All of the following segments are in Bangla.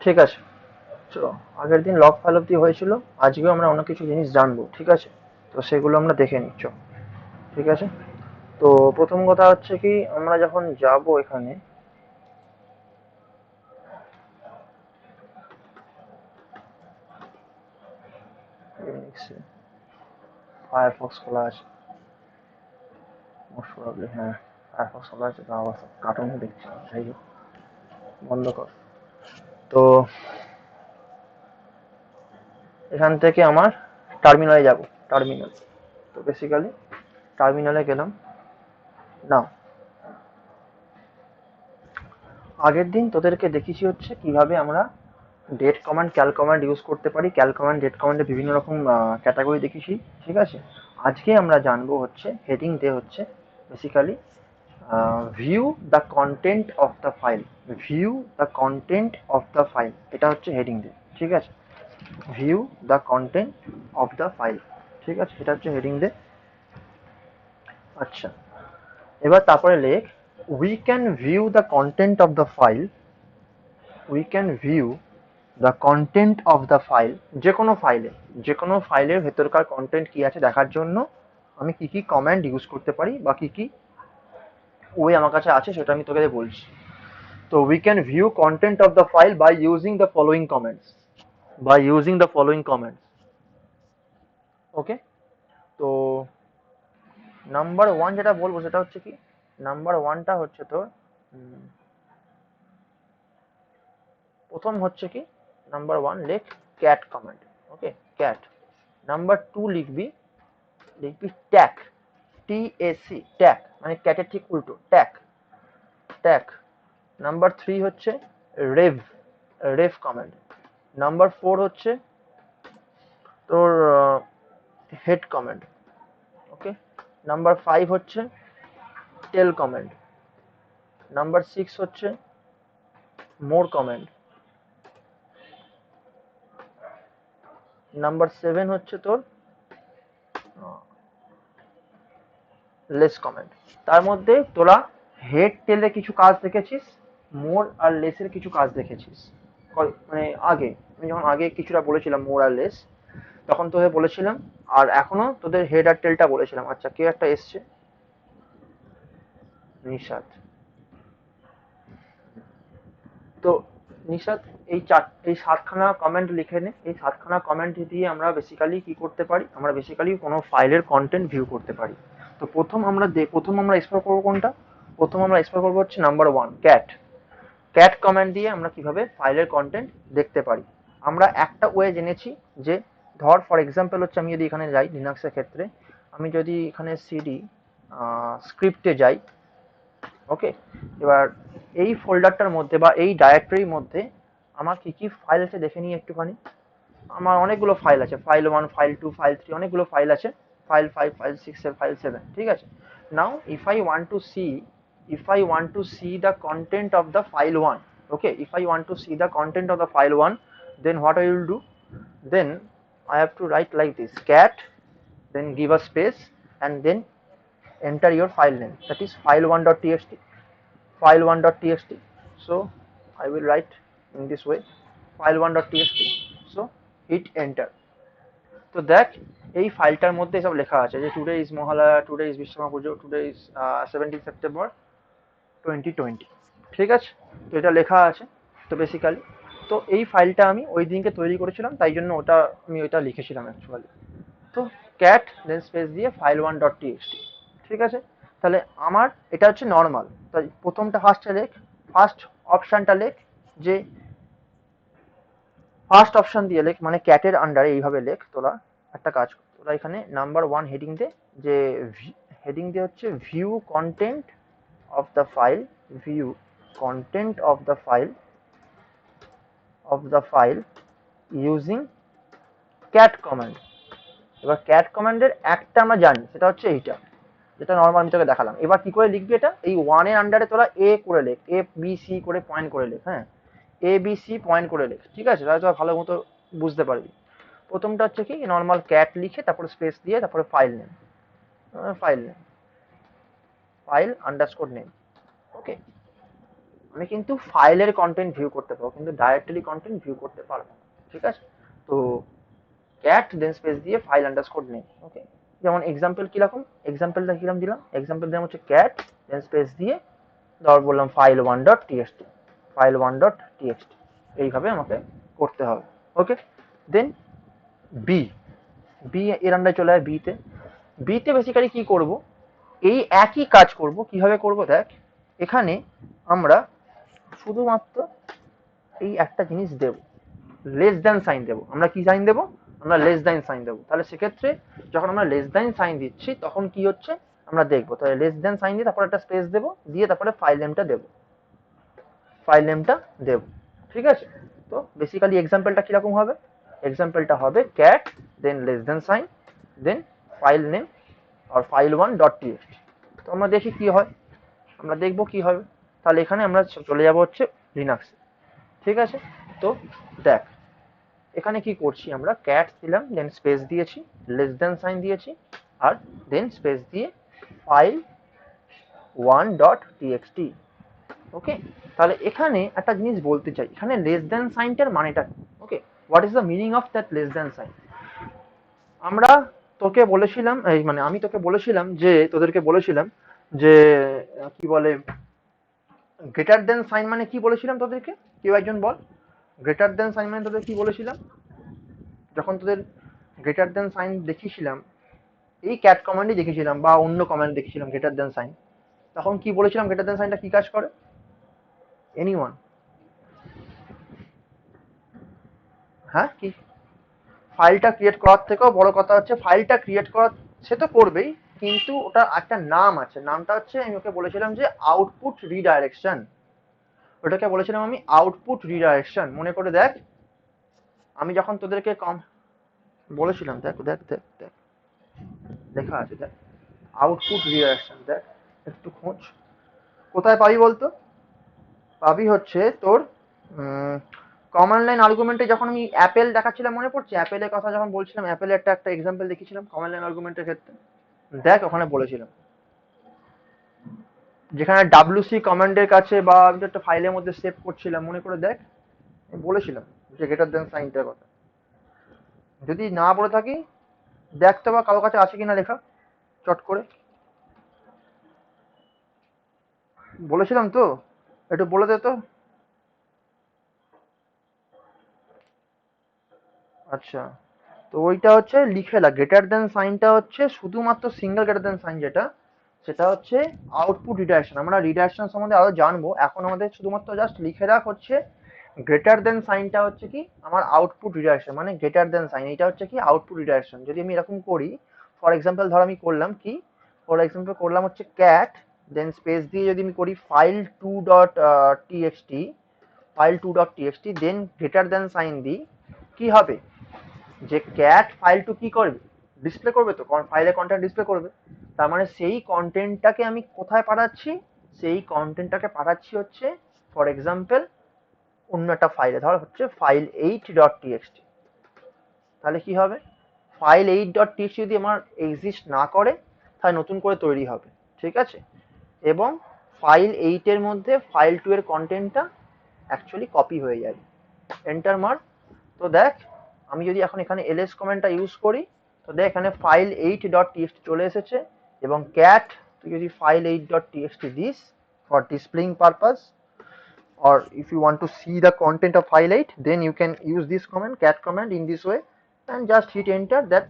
ঠিক আছে, চলো। আগের দিন লগ ফাইল অব্দি হয়েছিল, আজকেও আমরা অনেক কিছু জিনিস জানবো, ঠিক আছে? তো সেগুলো আমরা দেখে নিচ্ছ, ঠিক আছে? তো প্রথম কথা হচ্ছে কি, আমরা যখন যাব এখানে, ফায়ারফক্স খোলা আছে মোস্ট প্রবাবলি, হ্যাঁ ফায়ারফক্স খোলা আছে, তো আবার কার্টুনও দেখছি, যাই হোক বন্ধ কর। তো এখান থেকে আমার টার্মিনালে যাব, টার্মিনাল। তো বেসিক্যালি টার্মিনালে গেলাম। না, আগের দিন তোদেরকে দেখিয়েছি হচ্ছে কিভাবে আমরা ডেট কমান্ড, ক্যাল কমান্ড ইউজ করতে পারি। ক্যাল কমান্ড, ডেট কমান্ডে বিভিন্ন রকম ক্যাটাগরি দেখিয়েছি, ঠিক আছে? আজকে আমরা জানবো হচ্ছে হেডিং দে হচ্ছে basically view the content of the file. View the content of the file, এটা হচ্ছে হেডিং দে, ঠিক আছে? View the content of the file, ঠিক আছে, এটা হচ্ছে হেডিং দে। আচ্ছা, এবার তারপরে লেখ, we can view the content of the file. We can view the content of the file, যে কোনো ফাইলে, যে কোনো ফাইলের ভেতরকার কন্টেন্ট কি আছে দেখার জন্য আমি কি কি কমান্ড ইউজ করতে পারি বা কি কি ওয়ে আমার কাছে আছে সেটা আমি তোকে বলছি। তো we can view content of the file by using the following comments, by using the following comments. Okay, তো নাম্বার ওয়ান যেটা বলবো সেটা হচ্ছে কি, নাম্বার ওয়ানটা হচ্ছে তোর প্রথম হচ্ছে কি, নাম্বার ওয়ান লেখ ক্যাট কমেন্ট। ওকে, ক্যাট। নাম্বার টু লিখবি, লিখবি ট্যাগ, TAC, ট্যাগ মানে ক্যাটের ঠিক উল্টো, ট্যাগ, ট্যাগ। নাম্বার থ্রি হচ্ছে রেভ, রেভ কমেন্ট। নাম্বার ফোর হচ্ছে তোর হেড কমেন্ট। ওকে, নাম্বার ফাইভ হচ্ছে টেল কমেন্ট। নাম্বার সিক্স হচ্ছে মোর কমেন্ট। নাম্বার সেভেন হচ্ছে তোর লেস কমেন্ট। তার মধ্যে তোরা হেড টেলে কিছু কাজ দেখেছিস, মোর আর লেসের কিছু কাজ দেখেছিস। মানে আগে, আমি যখন আগে কিছুটা বলেছিলাম মোর আর লেস, তখন তোদের বলেছিলাম। আর এখনো তোদের হেড আর টেলটা বলেছিলাম। আচ্ছা, কে একটা এসছে, নিশাদ। তো নিশাদ, এই সাতখানা কমেন্ট লিখে নে। এই সাতখানা কমেন্ট দিয়ে আমরা বেসিক্যালি কি করতে পারি, আমরা বেসিক্যালি কোনো ফাইলের কন্টেন্ট ভিউ করতে পারি। তো প্রথম আমরা এক্সপ্লোর করবো কোনটা, প্রথম আমরা এক্সপ্লোর করবো হচ্ছে number one, cat. Cat command দিয়ে আমরা কিভাবে ফাইলের কন্টেন্ট দেখতে পারি। আমরা একটা ওয়ে জেনেছি যে, ধর ফর এক্সাম্পল হচ্ছে আমি যদি এখানে যাই লিনাক্সের ক্ষেত্রে, আমি যদি এখানে সিডি স্ক্রিপ্টে যাই, ওকে, এবার এই ফোল্ডারটার মধ্যে বা এই ডাইরেক্টরির মধ্যে আমার কি কি ফাইল আছে দেখে নিই একটুখানি। আমার অনেকগুলো ফাইল আছে, file one, file two, file three, অনেকগুলো ফাইল আছে, file five, file six, file seven, ঠিক আছে? Now if I want to see, if I want to see the content of the file 1, okay, if I want to see the content of the file 1, then what I will do, then I have to write like this, cat, then give a space, and then enter your file name, that is file1.txt, file1.txt. So I will write in this way, file1.txt. So hit enter. তো দেখ, এই ফাইলটার মধ্যে সব লেখা আছে যে today is Mahalaya, today is Vishwakarma Puja, today is 17 September 2020, ঠিক আছে? তো এটা লেখা আছে। তো বেসিক্যালি তো এই ফাইলটা আমি ওই দিনকে তৈরি করেছিলাম, তাই জন্য ওটা আমি ওইটা লিখেছিলাম অ্যাকচুয়ালি। তো ক্যাট দেন স্পেস দিয়ে file1.txt, ঠিক আছে? তাহলে আমার এটা হচ্ছে নর্মাল। তাই প্রথমটা ফার্স্টে লেখ, ফার্স্ট অপশনটা লেখ, যে ফার্স্ট অপশন দিয়ে লেখ, মানে ক্যাটের আন্ডারে এইভাবে লেখ। তোরা একটা কাজ কর, তোরা এখানে নাম্বার ওয়ান হেডিং দে, যে হেডিং দিয়ে হচ্ছে view content of the file, view content of the file using cat command. এবার ক্যাট কমান্ডের একটা আমরা জানি, সেটা হচ্ছে এইটা, যেটা নর্মাল আমি তোকে দেখালাম। এবার কি করে লিখবি এটা, এই ওয়ান এর আন্ডারে তোরা এ করে লেখ, এ বি সি করে পয়েন্ট করে লেখ, হ্যাঁ, এ বি সি পয়েন্ট করে লেখ, ঠিক আছে? তাহলে তোরা ভালো মতো বুঝতে পারবি। প্রথমটা হচ্ছে কি, নর্মাল ক্যাট লিখে তারপরে স্পেস দিয়ে তারপরে file name, file name, file underscore name, okay. আমি কিন্তু ফাইলের কন্টেন্ট ভিউ করতে পারবো, কিন্তু ডাইরেক্টলি কন্টেন্ট ভিউ করতে পারবো, ঠিক আছে? তো ক্যাট দেন স্পেস দিয়ে ফাইল আন্ডারস্কোর নেম, ওকে? যেমন এক্সাম্পল কিরকম, এক্সাম্পলটা কিরকম দিলাম, এক্সাম্পল দিলাম হচ্ছে ক্যাট দেন স্পেস দিয়ে ধর বললাম file one dot TXT, file one dot TXT, এইভাবে আমাকে করতে হবে, ওকে? দেন বি, বি এর আন্ডারে চলে যায় বিতে। বিতে বেসিক্যালি কি করব, এই একই কাজ করব। কিভাবে করব দেখ, এখানে আমরা শুধুমাত্র এই একটা জিনিস দেব, লেস দ্যান সাইন দেবো। আমরা কি সাইন দেবো, আমরা লেস দ্যান সাইন দেবো। তাহলে সেক্ষেত্রে যখন আমরা লেস দ্যান সাইন দিচ্ছি তখন কি হচ্ছে আমরা দেখবো। তাহলে লেস দ্যান সাইন দিয়ে তারপর একটা স্পেস দেবো, দিয়ে তারপরে ফাইল নেমটা দেবো, ফাইল নেমটা দেবো, ঠিক আছে? তো বেসিক্যালি এক্সাম্পলটা কিরকম হবে, এক্সাম্পলটা হবে cat then less than sign then file name আর ফাইল ওয়ান ডট টিএক্সটি। তো আমরা দেখি কি হয়, আমরা দেখবো কি হবে। তাহলে এখানে আমরা চলে যাব হচ্ছে লিনাক্সে, ঠিক আছে? তো দেখ এখানে কি করছি, আমরা ক্যাট দিলাম, দেন স্পেস দিয়েছি, লেস দেন সাইন দিয়েছি, আর দেন স্পেস দিয়ে ফাইল ওয়ান ডট টিএক্সটি, ওকে? তাহলে এখানে একটা জিনিস বলতে চাই, এখানে লেস দেন সাইনটার মানেটা, okay, what is the meaning of that less than sign? আমরা তোকে বলেছিলাম, এই মানে আমি তোকে বলেছিলাম যে, তোদেরকে বলেছিলাম যে কি বলে, গ্রেটার দেন সাইন মানে কি বলেছিলাম তোদেরকে, কেউ একজন বল, গ্রেটার দেন সাইন মানে তোদের কি বলেছিলাম? যখন তোদের গ্রেটার দেন সাইন দেখিয়েছিলাম, এই ক্যাট কমান্ডই দেখেছিলাম বা অন্য কমান্ড দেখেছিলাম গ্রেটার দেন সাইন, তখন কি বলেছিলাম গ্রেটার দেন সাইনটা কি কাজ করে? এনিওয়ান? হ্যাঁ কি, ফাইলটা ক্রিয়েট করার থেকেও বড় কথা হচ্ছে ফাইলটা ক্রিয়েট করার, সে তো করবেই, কিন্তু ওটা একটা নাম আছে, নামটা হচ্ছে আমি ওকে বলেছিলাম যে আউটপুট রিডাইরেকশন। ওটাকে বলেছিলাম আমি আউটপুট রিডাইরেকশন, মনে করে দেখ। আমি যখন তোদেরকে কম বলেছিলাম, দেখ দেখ দেখ দেখ লেখা আছে, দেখ আউটপুট রিডাইরেকশন, দেখ একটু খোঁজ, কোথায় পাবি বলতো? পাবি হচ্ছে তোর কমান্ড লাইন আর্গুমেন্টে। যখন আমি অ্যাপেল দেখাচ্ছিলাম, মনে পড়ছে অ্যাপেলের কথা যখন বলছিলাম, অ্যাপেলের একটা একটা এক্সাম্পল দেখিয়েছিলাম কমান্ড লাইন আর্গুমেন্টের ক্ষেত্রে, দেখ ওখানে বলেছিলাম যেখানে ডাব্লিউসি কমান্ডের কাছে বা আমি তো একটা ফাইলের মধ্যে সেভ করছিলাম, মনে করে দেখ বলেছিলাম যে গ্রেটার দেন সাইনটার কথা। যদি না বলে থাকি দেখতে বা কারো কাছে আছে কিনা লেখা, চট করে বলেছিলাম তো, একটু বলে দে তো। আচ্ছা, তো ওইটা হচ্ছে লিখে রাখ, গ্রেটার দেন সাইনটা হচ্ছে শুধুমাত্র সিঙ্গেল গ্রেটার দেন সাইন যেটা, সেটা হচ্ছে আউটপুট রিডাইরেকশন। আমরা রিডাইরেকশন সম্বন্ধে আরো জানবো, এখন আমাদের শুধুমাত্র জাস্ট লিখে রাখ হচ্ছে গ্রেটার দেন সাইনটা হচ্ছে কি আমার আউটপুট রিডাইরেকশন, মানে গ্রেটার দেন সাইন এটা হচ্ছে কি আউটপুট রিডাইরেকশন। যদি আমি এরকম করি, ফর এক্সাম্পল ধর আমি করলাম কি, ফর এক্সাম্পল করলাম হচ্ছে ক্যাট দেন স্পেস দিয়ে যদি আমি করি file two dot TXT, file two dot TXT then greater than sign দিই, কি হবে যে ক্যাট ফাইল টু কি করবে, ডিসপ্লে করবে, তো ফাইলে কন্টেন্ট ডিসপ্লে করবে। তার মানে সেই কন্টেন্টটাকে আমি কোথায় পাঠাচ্ছি, সেই কন্টেন্টটাকে পাঠাচ্ছি হচ্ছে ফর এক্সাম্পল অন্য একটা ফাইলে, ধর হচ্ছে ফাইল এইট ডট টিএক্সটি। তাহলে কি হবে, ফাইল এইট ডট টিএক্সটি যদি আমার এক্সিস্ট না করে তাহলে নতুন করে তৈরি হবে, ঠিক আছে? এবং ফাইল এইটের মধ্যে ফাইল টু এর কন্টেন্টটা অ্যাকচুয়ালি কপি হয়ে যাবে, এন্টার মার। তো দেখ আমি যদি এখন এখানে এলএস কমেন্টটা ইউজ করি, তো দেখ এখানে ফাইল এইট ডট টিএক্সটি চলে এসেছে, এবং ক্যাট তুই যদি file eight dot TXT this for displaying purpose, or if you want to see the content of file 8, then you can use this command cat command in this way and just hit enter that।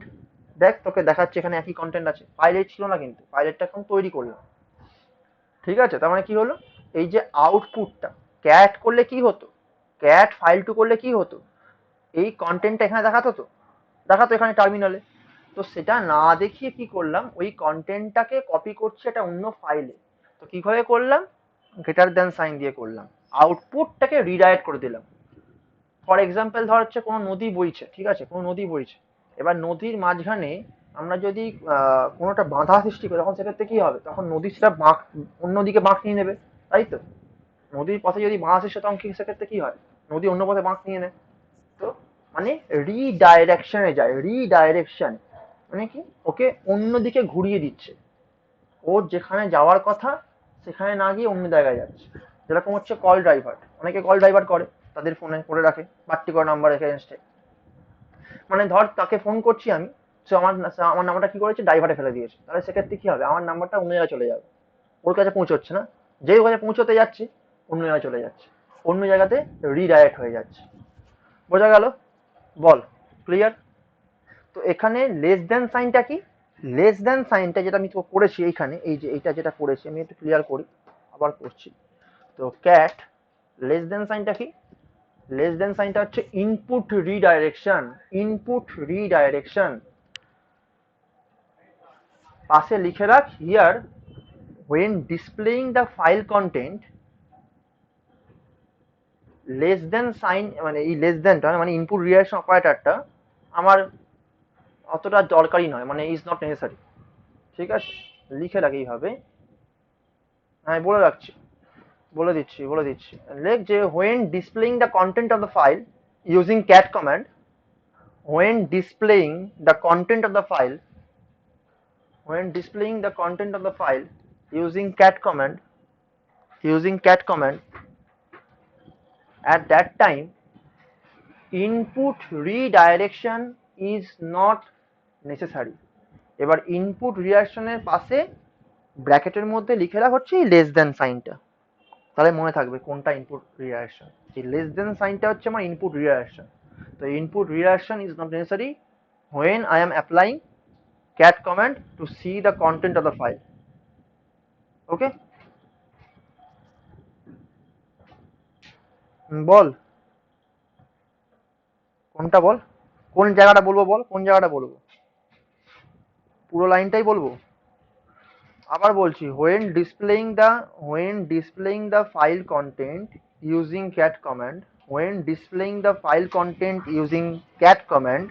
দেখ তোকে দেখাচ্ছে এখানে একই কন্টেন্ট আছে, ফাইল 8 ছিল না, কিন্তু ফাইল 8টা এখন তৈরি করলাম, ঠিক আছে? তার মানে কি হলো, এই যে আউটপুটটা ক্যাট করলে কি হতো, ক্যাট ফাইল টু করলে কি হতো, এই কন্টেন্টটা এখানে দেখাতো, তো দেখাতো এখানে টার্মিনালে। তো সেটা না দেখিয়ে কি করলাম, ওই কন্টেন্টটাকে কপি করছে এটা অন্য ফাইলে। তো কিভাবে করলাম, গ্রেটার দেন সাইন দিয়ে করলাম, আউটপুটটাকে রিডাইরেক্ট করে দিলাম। ফর এক্সাম্পল ধর হচ্ছে কোনো নদী বইছে, ঠিক আছে, কোনো নদী বইছে, এবার নদীর মাঝখানে আমরা যদি কোনোটা বাধা সৃষ্টি করি, তখন সেক্ষেত্রে কি হবে, তখন নদী সেটা বাঁক, অন্যদিকে বাঁক নিয়ে নেবে, তাই তো? নদীর পথে যদি বাঁধা সৃষ্টি হয় তখন কি সেক্ষেত্রে কি হয়, নদী অন্য পথে বাঁক নিয়ে নেয়। তো মানে রিডাইরেকশনে যায়, রিডাইরেকশন মানে কি, ওকে অন্যদিকে ঘুরিয়ে দিচ্ছে, ওর যেখানে যাওয়ার কথা সেখানে না গিয়ে অন্য জায়গায় যাচ্ছে। যেরকম হচ্ছে কল ড্রাইভার, অনেকে কল ড্রাইভার করে তাদের ফোনে করে রাখে পার্টিকুলার নাম্বার এগেনস্টে। মানে ধর তাকে ফোন করছি আমি, সে আমার নাম্বারটা কি করেছে, ড্রাইভারে ফেলে দিয়েছে, তাহলে সেক্ষেত্রে কি হবে, আমার নাম্বারটা অন্য জায়গায় চলে যাবে, ওর কাছে পৌঁছচ্ছে না, যেই ওর কাছে পৌঁছতে যাচ্ছে অন্য জায়গায় চলে যাচ্ছে, অন্য জায়গাতে রিডাইরেক্ট হয়ে যাচ্ছে। বোঝা গেল? বল, ক্লিয়ার? তো এখানে লেস দেন সাইনটা কি, লেস দেন সাইনটা যেটা আমি তো করেছি এইখানে, এই যে এইটা যেটা করেছি আমি একটু ক্লিয়ার করি, আবার করছি। তো ক্যাট লেস দেন সাইনটা কি, লেস দেন সাইনটা হচ্ছে ইনপুট রিডাইরেকশন, ইনপুট রিডাইরেকশন। পাশে লিখে রাখ here when displaying the file content less than sign, মানে এই লেস দেনটা মানে ইনপুট রিডাইরেকশন অপারেটরটা আমার অতটা দরকারি নয়, মানে ইজ নট নেসেসারি। ঠিক আছে, লিখে রাখ এইভাবে, আমি বলে রাখছি, বলে দিচ্ছি লেখ যে when displaying the content of the file using cat command, when displaying the content of the file, when displaying the content of the file using cat command, using cat command, at that time input redirection is not necessary। এবার ইনপুট রিডাইরেকশনের পাশে ব্র্যাকেটের মধ্যে লিখে রাখ হচ্ছে এই লেস দেন সাইনটা, তাহলে মনে থাকবে কোনটা ইনপুট রিডাইরেকশন। এই লেস দেন সাইনটা হচ্ছে আমার ইনপুট রিডাইরেকশন। তো input redirection is not necessary when I am applying cat command to see the content of the file। ওকে, বল কোনটা, বল কোন জায়গাটা বলবো, বল কোন জায়গাটা বলবো, পুরো লাইনটাই বলবো? আবার বলছি when displaying the file content using cat command, when displaying the file content using cat command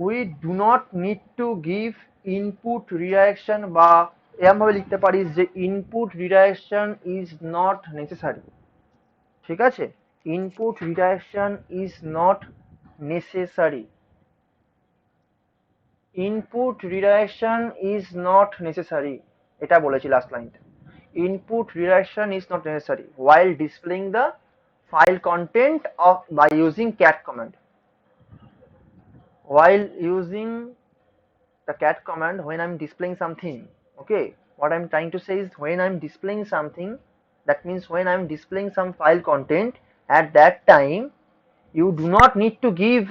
we do not need to give input redirection, বা এরকম ভাবে লিখতে পারিস যে input redirection is not necessary। ঠিক আছে, input redirection is not necessary, input redirection is not necessary, এটা বলেছি লাস্ট লাইনটা, input redirection is not necessary while displaying the file content of by using cat command, while using the cat command when I'm displaying something. Okay, what I'm trying to say is when I'm displaying something, that means when I'm displaying some file content, at that time you do not need to give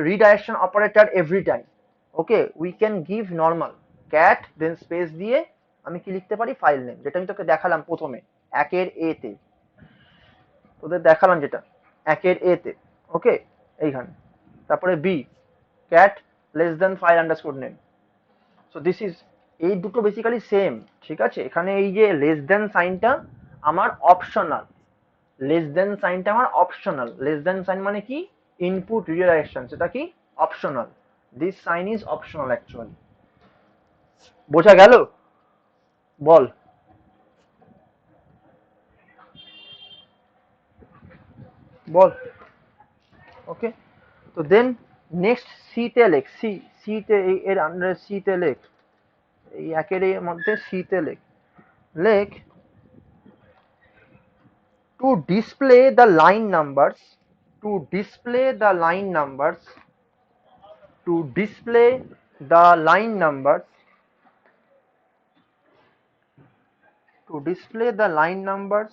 redirection operator every time। Okay, we can give normal cat then space দিয়ে আমি কি লিখতে পারি, ফাইল নেম, যেটা আমি তোকে দেখালাম প্রথমে একের এ তে, তোদের দেখালাম যেটা একের এ তে। ওকে, এইখানে তারপরে B cat less than file underscore name। So this is, এই দুটো বেসিক্যালি সেম। ঠিক আছে, এখানে এই যে লেস দেন সাইনটা আমার অপশনাল, লেস দেন সাইনটা আমার অপশনাল, লেস দেন সাইন মানে কি, ইনপুট রিডাইরেকশন, সেটা কি optional, this sign is optional actually. বোঝা গেল? বল, বল। ওকে, তো দেন নেক্সট সি তে লেখ, সি তে এর আন্ডারে সি তে লেখ, এই একের এর মধ্যে সি তে লেখ, লেখ to display the line numbers, to display the line numbers, to display the line numbers, to display the line numbers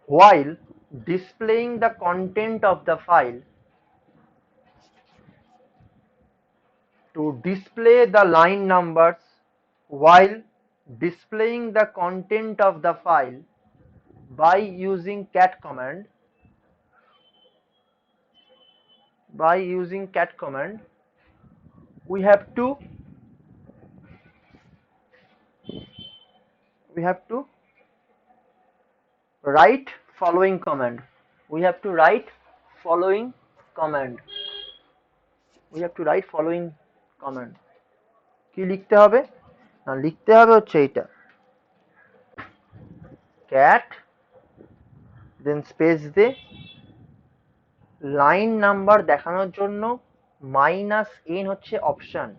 while displaying the content of the file, to display the line numbers while displaying the content of the file by using cat command, by using cat command we have to write following command, we have to write following command, we have to write following command। কি লিখতে হবে না, লিখতে হবে হচ্ছে এইটা cat দেন স্পেস দে, লাইন নাম্বার দেখানোর জন্য মাইনাস এন হচ্ছে অপশন,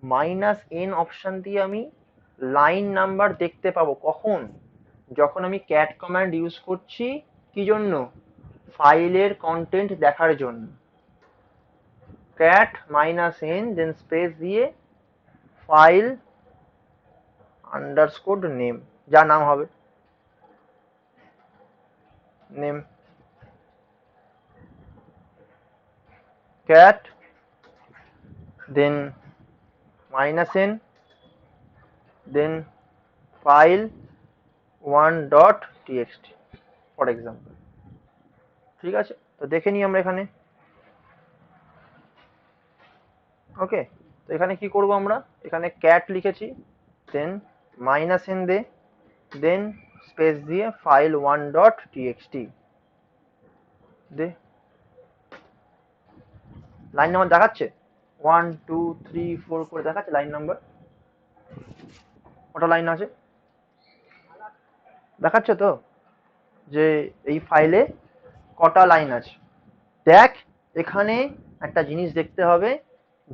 মাইনাস এন অপশন দিয়ে আমি লাইন নাম্বার দেখতে পাবো কখন? যখন আমি ক্যাট কমান্ড ইউজ করছি কি জন্য? ফাইলের কন্টেন্ট দেখার জন্য। ক্যাট -n দেন স্পেস দিয়ে ফাইল আন্ডারস্কোর নেম, যা নাম হবে name, cat then -n then file 1.txt for example. ঠিক আছে, তো দেখে নিই আমরা এখানে। ওকে, তো এখানে কি করব আমরা? এখানে ক্যাট লিখেছি, দেন -n দে, দেন স্পেস দিয়ে ফাইল 1.txt দে। লাইন নাম্বার দেখাচ্ছে 1 2 3 4 করে দেখাচ্ছে লাইন নাম্বার। কটা লাইন আছে দেখাচ্ছে তো, যে এই ফাইলে কটা লাইন আছে। দেখ, এখানে একটা জিনিস দেখতে হবে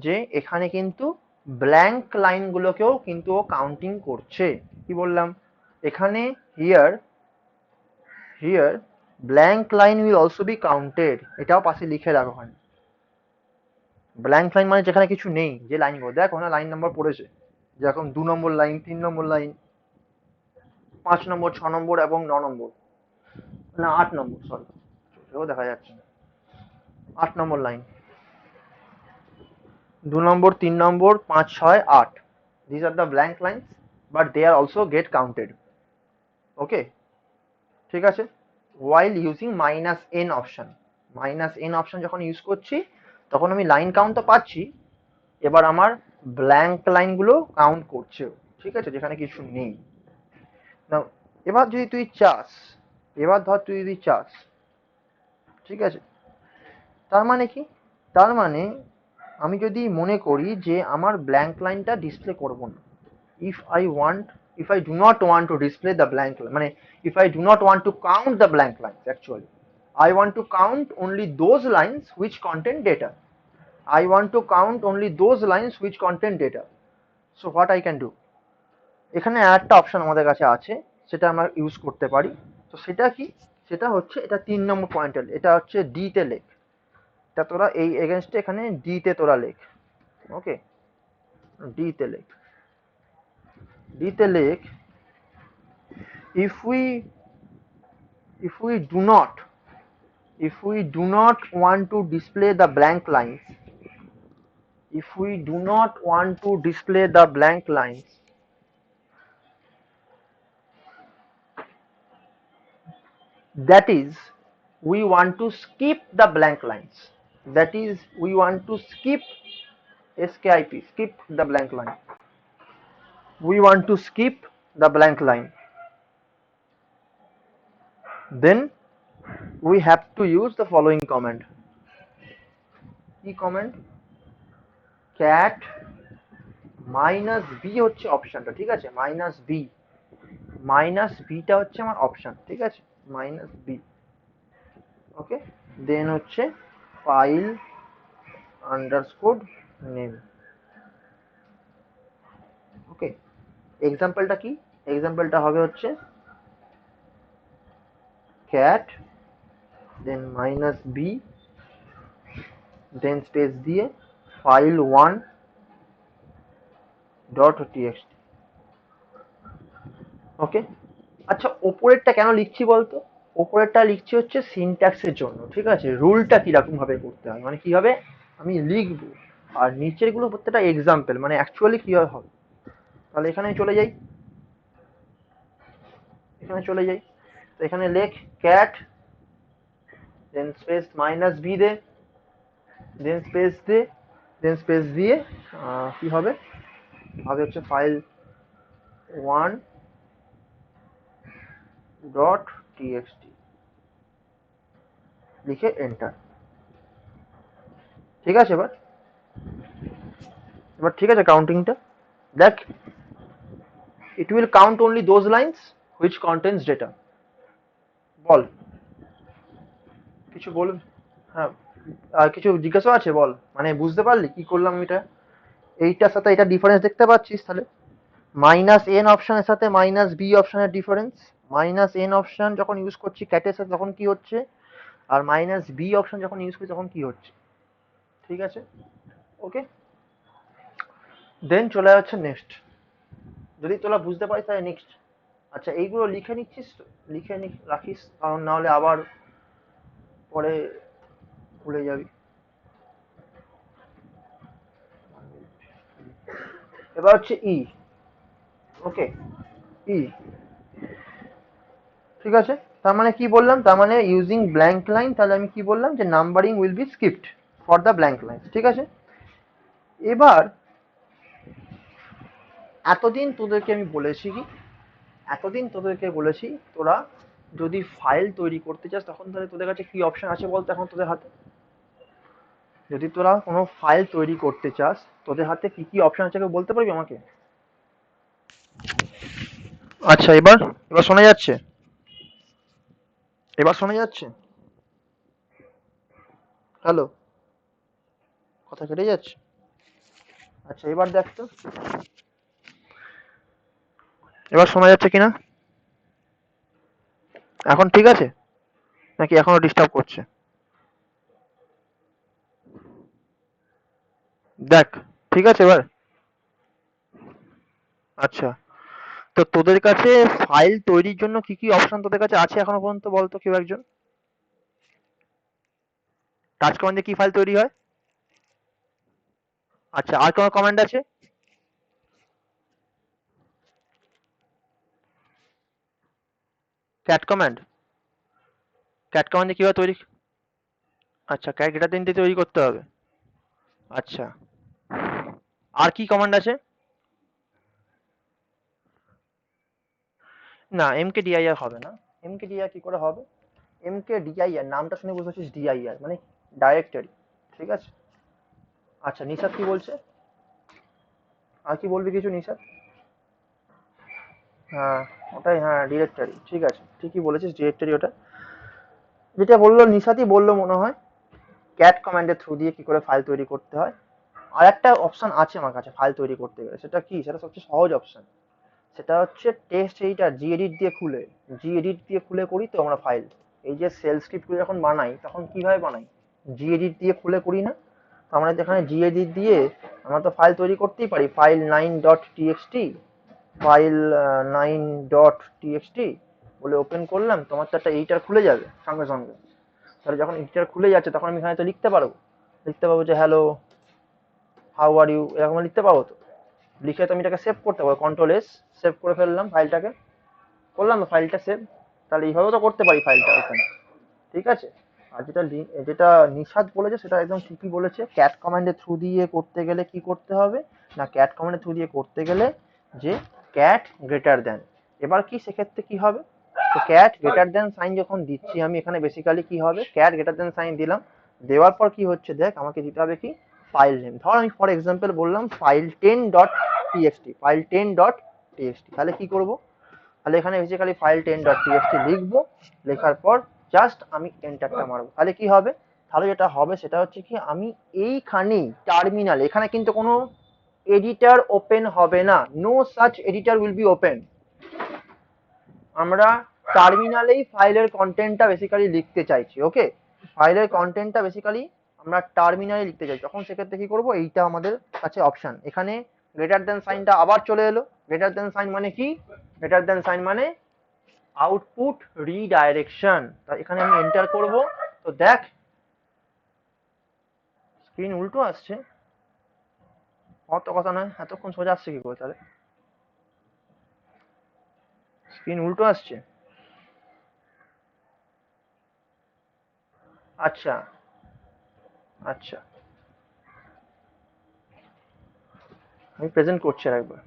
যে এখানে কিন্তু ব্ল্যাঙ্ক লাইনগুলোকেও কিন্তু ও কাউন্টিং করছে। কি বললাম? এখানে here here blank line will also be counted, এটাও পাশে লিখে রাখো। ওখানে ব্ল্যাঙ্ক লাইন মানে যেখানে কিছু নেই, যে লাইনগুলো দেখ ওখানে লাইন নাম্বার পড়েছে, যেরকম 2 নম্বর লাইন, 3 নম্বর লাইন, 5 নম্বর, 6 নম্বর এবং 9 নম্বর, না 8 নম্বর, সরি এও দেখা যাচ্ছে না, 8 নম্বর line, 2 number, 3 number, 5, 6, 8, these are the blank lines but they are also get counted. ওকে, ঠিক আছে। while using -n option, -n option যখন ইউজ করছি তখন আমি লাইন কাউন্ট তো পাচ্ছি, এবার আমার ব্ল্যাঙ্ক লাইনগুলো কাউন্ট করছে। ঠিক আছে, যেখানে কিছু নেই। নাও এবার যদি তুই চাস, এবার ধর তুই যদি চাস, ঠিক আছে, তার মানে কি? তার মানে আমি যদি মনে করি যে আমার ব্ল্যাঙ্ক লাইনটা ডিসপ্লে করব না, if I want, if I do not want to display the blank line, মানে if I do not want to count the blank lines, actually I want to count only those lines which contain data. I want to count only those lines which contain data. So what I can do, এখানে একটা অপশন আমাদের কাছে আছে, সেটা আমরা ইউজ করতে পারি। তো সেটা কি? সেটা হচ্ছে এটা 3 নম্বর পয়েন্টার, এটা হচ্ছে ডি তে লেখ, এটা তোরা এই এগেনস্টে এখানে ডি তে তোরা লেখ। ওকে, ডি তে লেখ, ডি তে লেখ, if we do not, if we do not want to display the blank lines, if we do not want to display the blank lines, that is we want to skip the blank lines, that is we want to skip skip, skip the blank line, we want to skip the blank line, then we have to use the following command. কি command? cat -b হচ্ছে অপশনটা, ঠিক আছে, -b, -bটা হচ্ছে আমার অপশন, ঠিক আছে, -b। ওকে, দেন হচ্ছে ফাইল আন্ডারস্কোর নেম। ওকে, এক্সাম্পলটা কি? এক্সাম্পলটা হবে হচ্ছে cat দেন -b দেন স্পেস দিয়ে ফাইল 1.txt। ওকে, আচ্ছা ওপরেরটা কেন লিখছি বলতো? ওপরেরটা লিখছি হচ্ছে সিনট্যাক্সের জন্য, ঠিক আছে, রুলটা কিরকম ভাবে করতে হয়, মানে কিভাবে আমি লিখবো, আর নিচের গুলো প্রত্যেকটা এক্সাম্পল, মানে অ্যাকচুয়ালি কিভাবে হবে। তাহলে এখানে চলে যাই, এখানে চলে যাই, তো এখানে লেখ ক্যাট দেন স্পেস -b দে, দেন স্পেস দে, দেন স্পেস দিয়ে কি হবে, হবে হচ্ছে ফাইল 1.txt লিখে এন্টার। ঠিক আছে, এবার এবার ঠিক আছে কাউন্টিংটা দেখ, it will count only those lines which contains data. বল কিছু বলুন। হ্যাঁ, আর কিছু জিজ্ঞাসা আছে বল, মানে বুঝতে পারলি কি করলাম এটা, এইটার সাথে এটা ডিফারেন্স দেখতে পাচ্ছিস তাহলে? মাইনাস এন অপশনের সাথে মাইনাস বি অপশনের ডিফারেন্স, মাইনাস এন অপশন যখন ইউজ করছি ক্যাটের সাথে তখন কি হচ্ছে, আর মাইনাস বি অপশন যখন ইউজ করছি তখন কি হচ্ছে। ঠিক আছে, ওকে। দেন চলে যাচ্ছে নেক্সট, যদি তোরা বুঝতে পারিস তাহলে নেক্সট। আচ্ছা এইগুলো লিখে নিচ্ছিস তো? লিখে রাখিস, কারণ না হলে আবার পরে ভুলে যাবি। এবার হচ্ছে ই, ওকে, ই, ঠিক আছে। তার মানে কি বললাম, তার মানে ইউজিং ব্ল্যাঙ্ক লাইন, তাহলে আমি কি বললাম যে numbering will be skipped for the blank line, ঠিক আছে। এবার এতদিন তোদেরকে আমি বলেছি কি, এতদিন তোদেরকে বলেছি তোরা যদি ফাইল তৈরি করতে চাস তখন তাহলে তোদের কাছে কি অপশন আছে বলতো এখন তোদের হাতে? যদি তোরা কোনো ফাইল তৈরি করতে চাস তোদের হাতে কি কি অপশন আছে কেউ বলতে পারবি আমাকে? আচ্ছা এবার, এবার শোনা যাচ্ছে? এবার শোনা যাচ্ছে? হ্যালো, কথা কেটে যাচ্ছে? আচ্ছা এবার দেখ তো, এবার শোনা যাচ্ছে কিনা, এখন ঠিক আছে নাকি এখনো ডিস্টার্ব করছে? দেখ, ঠিক আছে এবার? আচ্ছা, তো তোদের কাছে ফাইল তৈরির জন্য কি কি অপশন তোদের কাছে আছে এখনো পর্যন্ত বলতো কেউ একজন? টাচ কমান্ডে কি ফাইল তৈরি হয়? আচ্ছা আর কোনো কমান্ড আছে? ক্যাট কমান্ড, ক্যাট কমান্ডে কিভাবে তৈরি? আচ্ছা ক্যাট গ্রেটার দেন দিয়ে তৈরি করতে হবে। আচ্ছা, আর কি কমান্ড আছে? না এমকেডিআইআর হবে না, এমকেডিআইআর কি করে হবে? এমকেডিআইআর নামটা শুনে বুঝতে পারছিস, ডিআইআর মানে ডাইরেক্টরি, ঠিক আছে। আচ্ছা নিশাদ কি বলছে, আর কি বলবি কিছু নিশাদ? হ্যাঁ ওটাই, হ্যাঁ ডিরেক্টরি, ঠিক আছে ঠিকই বলেছিস ডিরেক্টরি ওটা। যেটা বললো নিশাদই বললো মনে হয়, ক্যাট কমান্ডের থ্রু দিয়ে কি করে ফাইল তৈরি করতে হয়। আর একটা অপশন আছে আমার কাছে ফাইল তৈরি করতে গেলে, সেটা কি, সেটা সবচেয়ে সহজ অপশন, সেটা হচ্ছে টেক্সট এডিটর জি এডিট দিয়ে খুলে, জি এডিট দিয়ে খুলে করি তো আমরা ফাইল। এই যে সেল স্ক্রিপ্টগুলো যখন বানাই তখন কিভাবে বানাই, জি এডিট দিয়ে খুলে করি না? তো আমরা যেখানে জি এডিট দিয়ে আমরা তো ফাইল তৈরি করতেই পারি, ফাইল 9.txt, ফাইল 9.txt বলে ওপেন করলাম, তোমার তো একটা এডিটর খুলে যাবে সঙ্গে সঙ্গে। তাহলে যখন এডিটর খুলে যাচ্ছে তখন আমি এখানে তো লিখতে পারবো, লিখতে পারবো যে হ্যালো হাউ আর ইউ, এরকম লিখতে পারবো তো। লিখে তো আমি এটাকে সেভ করতে পারবো, কন্ট্রোল এস, সেভ করে ফেললাম ফাইলটাকে, করলাম তো ফাইলটা সেভ। তাহলে এইভাবেও তো করতে পারি ফাইলটা এখানে, ঠিক আছে। আর যেটা যেটা নিশাদ বলেছে সেটা একদম ঠিকই বলেছে, ক্যাট কমান্ডের থ্রু দিয়ে করতে গেলে কি করতে হবে না, ক্যাট কমান্ডের থ্রু দিয়ে করতে গেলে যে ক্যাট গ্রেটার দেন, এবার কি সেক্ষেত্রে কি হবে, তো ক্যাট গ্রেটার দেন সাইন যখন দিচ্ছি আমি এখানে বেসিক্যালি কি হবে, ক্যাট গ্রেটার দেন সাইন দিলাম, দেওয়ার পর কি হচ্ছে দেখ, আমাকে দিতে হবে কি ফাইল নেম, ধর আমি ফর এক্সাম্পল বললাম ফাইল 10.txt, ফাইল 10.txt, তাহলে কি করব, তাহলে এখানে বেসিক্যালি ফাইল 10.txt লিখবো, লেখার পর জাস্ট আমি এন্টারটা মারবো, তাহলে কি হবে, তাহলে যেটা হবে সেটা হচ্ছে কি আমি এইখানেই টার্মিনাল, এখানে কিন্তু কোনো এডিটর ওপেন হবে না, no such editor will be open, আমরা টার্মিনালেই ফাইলের কন্টেন্টটা বেসিক্যালি লিখতে চাইছি, ওকে। ফাইলের কন্টেন্টটা বেসিক্যালি আমরা টার্মিনালে লিখতে চাই, তখন সেক্ষেত্রে কি করব, এইটা আমাদের কাছে অপশন, এখানে গ্রেটার দেন সাইনটা আবার চলে এলো, গ্রেটার দেন সাইন মানে কি, গ্রেটার দেন সাইন মানে আউটপুট রিডাইরেকশন, তা এখানে আমি এন্টার করব, তো দেখ স্ক্রিন উল্টো আসছে, অত কথা নয়, এতক্ষণ সোজা আসছে কি করে তাহলে, স্ক্রিন উল্টো আসছে। আচ্ছা, আচ্ছা আমি প্রেজেন্ট করছি আর একবার,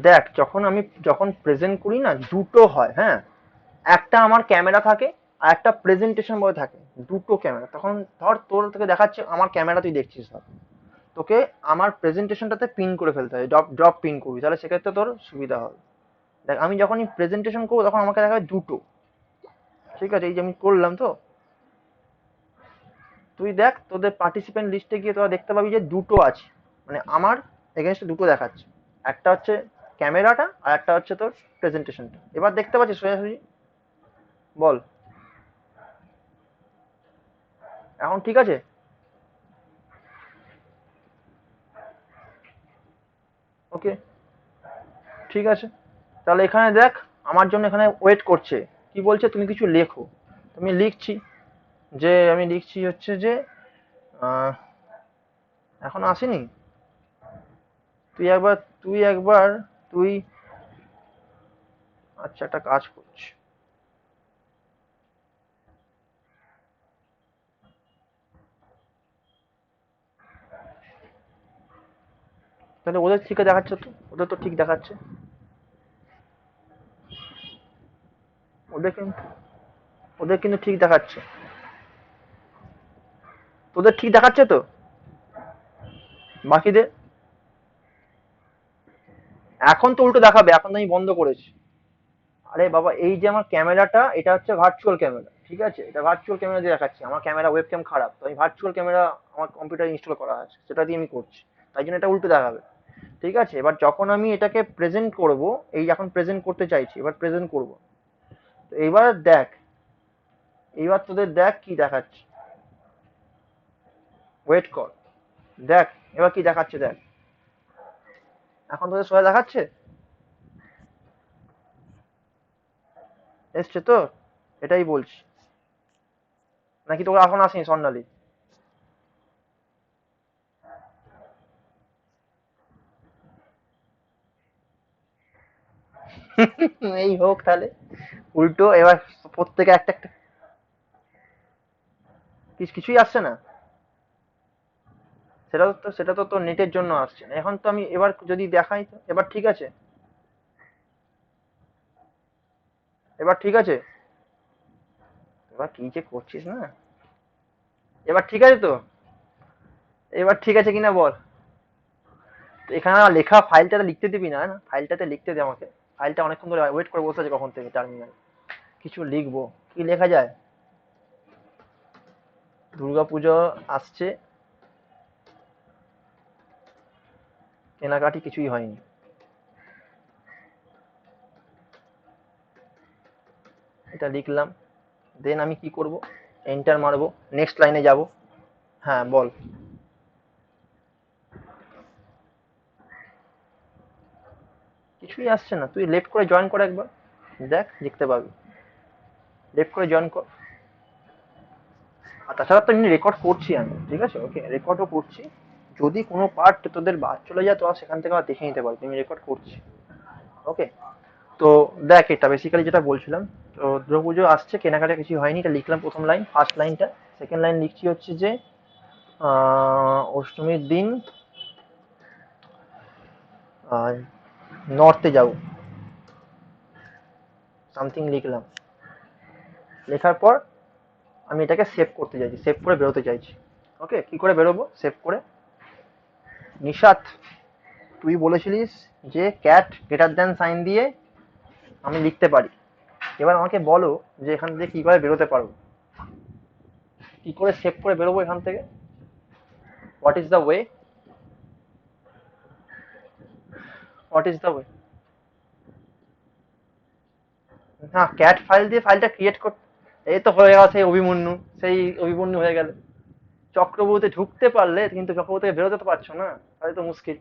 দেখ যখন প্রেজেন্ট করি না দুটো হয়, হ্যাঁ, একটা আমার ক্যামেরা থাকে আর একটা প্রেজেন্টেশন বলে থাকে, দুটো ক্যামেরা, তখন ধর তোর থেকে দেখাচ্ছে আমার ক্যামেরা তুই দেখছিস, ধর তোকে আমার প্রেজেন্টেশনটাতে পিন করে ফেলতে হবে, ড্রপ ড্রপ পিন করবি, তাহলে সেক্ষেত্রে তোর সুবিধা হবে। দেখ আমি যখনই প্রেজেন্টেশন করবো তখন আমাকে দেখাবে দুটো, ঠিক আছে, এই যে আমি করলাম তো, তুই দেখ তোদের পার্টিসিপেন্ট লিস্টে গিয়ে তোরা দেখতে পাবি যে দুটো আছে, মানে আমার এগেনস্টে দুটো দেখাচ্ছে, একটা হচ্ছে ক্যামেরাটা আর একটা হচ্ছে তোর প্রেজেন্টেশনটা। এবার দেখতে পাচ্ছিস সোজাসুজি? বল এখন ঠিক আছে? ওকে, ঠিক আছে। তাহলে এখানে দেখ আমার জন্য এখানে ওয়েট করছে, কি বলছে তুমি কিছু লেখো। আমি লিখছি, আমি লিখছি হচ্ছে যে আহ, এখনো আসেনি। তুই একবার তুই একবার তুই আচ্ছা একটা কাজ করছি, তাহলে ওদের ঠিক দেখাচ্ছে তো, ওদের তো ঠিক দেখাচ্ছে। ওদের কিন্তু ওদের কিন্তু ঠিক দেখাচ্ছে, তোদের ঠিক দেখাচ্ছে তো বাকিদের? এখন তো উল্টো দেখাবে, এখন তো আমি বন্ধ করেছি। আরে বাবা, এই যে আমার ক্যামেরাটা, এটা হচ্ছে ভার্চুয়াল ক্যামেরা, ঠিক আছে? এটা ভার্চুয়াল ক্যামেরা দিয়ে দেখাচ্ছি, আমার ক্যামেরা ওয়েবক্যাম খারাপ, তো আমি ভার্চুয়াল ক্যামেরা আমার কম্পিউটারে ইনস্টল করা আছে, সেটা দিয়ে আমি করছি, তাই জন্য এটা উল্টো দেখাবে। ঠিক আছে, এবার যখন আমি এটাকে প্রেজেন্ট করব, এই এখন প্রেজেন্ট করতে চাইছি, এবার প্রেজেন্ট করব, তো এইবার দেখ, এইবার তোদের দেখ কি দেখাচ্ছে, ওয়েট কর, দেখ এবার কি দেখাচ্ছে দেখ। এখন তোদের সবাই দেখাচ্ছে, এসছে তো? এটাই বলছি, নাকি তোকে এখন আসেনি স্বর্ণালী? এই হোক তাহলে, উল্টো এবার প্রত্যেকে একটা একটা, কিছুই আসছে না। সেটা তো তোর নেটের জন্য আসছে না। এখন তো আমি এবার যদি দেখাই তো এবার ঠিক আছে, এবার ঠিক আছে, এবার কি যে করছিস না, এবার ঠিক আছে তো, এবার ঠিক আছে কিনা বল। তো এখানে আমার লেখা ফাইলটাতে লিখতে দিবি না, না ফাইলটাতে লিখতে দে আমাকে। ফাইলটা অনেকক্ষণ ধরে ওয়েট করে বসে আছে কখন থেকে টার্মিনাল, কিছু লিখবো, কি লেখা যায়? দুর্গাপুজো আসছে, কেনাকাটি কিছুই হয়নি, এটা লিখলাম। দেন আমি কি করব? এন্টার মারবো, নেক্সট লাইনে যাব। হ্যাঁ বল। কিছুই আসছে না, তুই লেফট করে জয়েন কর একবার, দেখ দেখতে পাবি। লেফট করে জয়েন কর। আর তাছাড়া তো এমনি রেকর্ড করছি আমি, ঠিক আছে, ওকে রেকর্ডও করছি। যদি কোনো পার্ট তোদের বাদ চলে যায় তোরা সেখান থেকে আবার দেখে নিতে পারবি, আমি রেকর্ড করছি। ওকে, তো দেখ এটা বেসিক্যালি যেটা বলছিলাম, তো দুর্গাপুজো আসছে, কেনাকাটা কিছু হয়নি, এটা লিখলাম প্রথম লাইন, ফার্স্ট লাইনটা। সেকেন্ড লাইন লিখছি হচ্ছে যে অষ্টমীর দিন নর্থে যাব, সামথিং লিখলাম। লেখার পর আমি এটাকে সেভ করতে চাইছি, সেভ করে বেরোতে চাইছি। ওকে, কি করে বেরোবো সেভ করে? নিশাত, তুই বলেছিলিস যে ক্যাট গ্রেটার দ্যান সাইন দিয়ে আমি লিখতে পারি, এবার আমাকে বলো যে এখান থেকে কি করে বেরোতে পারবো, কি করে সেভ করে বেরোবো এখান থেকে? What is the way? What is the way? হ্যাঁ, ক্যাট ফাইল দিয়ে ফাইলটা ক্রিয়েট কর। এই তো হয়ে গেল সেই অভিমন্যু, সেই অভিমন্যু হয়ে গেল। চক্রবর্তী ঢুকতে পারলে কিন্তু চক্রবর্তী বেরোতে তো পারছো না, তাহলে তো মুশকিল।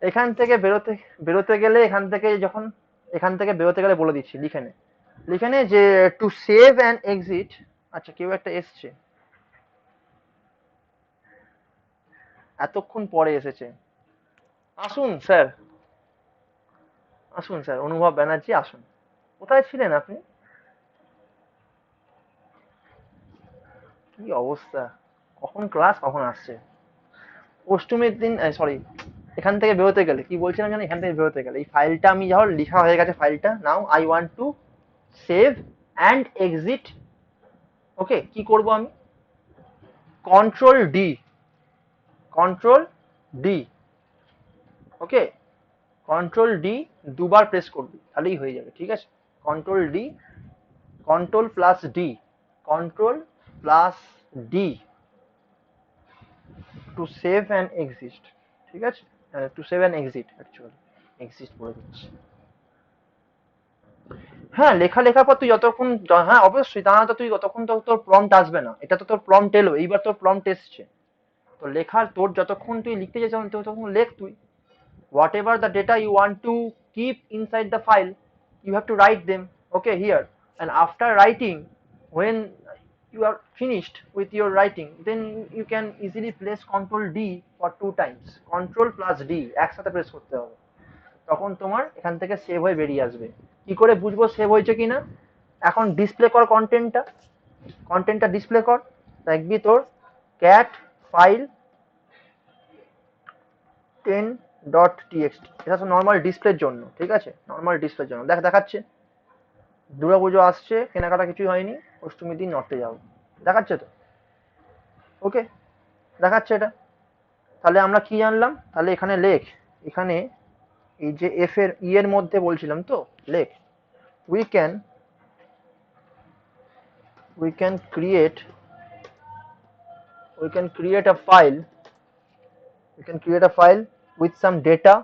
এখান থেকে বেরোতে বেরোতে গেলে এখান থেকে বেরোতে গেলে বলে দিচ্ছি, লিখে নে, লিখে নে যে টু সেভ অ্যান্ড এক্সিট। আচ্ছা, কেউ একটা এসছে, এতক্ষণ পরে এসেছে। আসুন স্যার, আসুন স্যার, অনুভব ব্যানার্জি আসুন। কোথায় ছিলেন আপনি? কি অবস্থা, কখন ক্লাস কখন আসছে। অষ্টমীর দিন, সরি, এখান থেকে বেরোতে গেলে কি বলছিলাম জানো, এখান থেকে বেরোতে গেলে এই ফাইলটা আমি যখন লেখা হয়ে গেছে, ফাইলটা now I want to save and exit. Okay, কি করব আমি? Control D, control D, okay, control D দুবার প্রেস করবি তাহলেই হয়ে যাবে, ঠিক আছে? Control D, control plus D, control plus D to save and exist, ঠিক আছে, to save and exit, actually exist বলে দিচ্ছি। হ্যাঁ, লেখার পর তুই যতক্ষণ হ্যাঁ অবশ্যই, তা না তো তুই ততক্ষণ তো তোর প্রম্পট আসবে না। এটা তো তোর প্রম্পট এলো, এইবার তোর প্রম্পট এসছে। তো লেখার তোর যতক্ষণ তুই লিখতে যাচ্ছিস ততক্ষণ লেখ তুই। Whatever the data you want to keep inside the file, you have to write them, okay, here. And after writing, when you are finished with your writing, then you can easily press Ctrl D for 2 times. Ctrl plus D একসাথে প্রেস করতে হবে, তখন তোমার এখান থেকে সেভ হয়ে বেরিয়ে আসবে। কি করে বুঝবো সেভ হয়েছে কিনা? এখন ডিসপ্লে কর কন্টেন্টটা ডিসপ্লে কর, দেখবি তোর ক্যাট ফাইল 10.txt, এটা তো নর্মাল ডিসপ্লের জন্য, ঠিক আছে, নর্মাল ডিসপ্লের জন্য। দেখাচ্ছে দুর্গাপুজো আসছে, কেনাকাটা কিছুই হয়নি, অষ্টমীর দিন নর্থে যাবো, দেখাচ্ছে তো, ওকে, দেখাচ্ছে এটা। তাহলে আমরা কি জানলাম? তাহলে এখানে লেখ, এখানে এই যে এফ এর ই এর মধ্যে বলছিলাম তো, লেখ we can create a file, with some data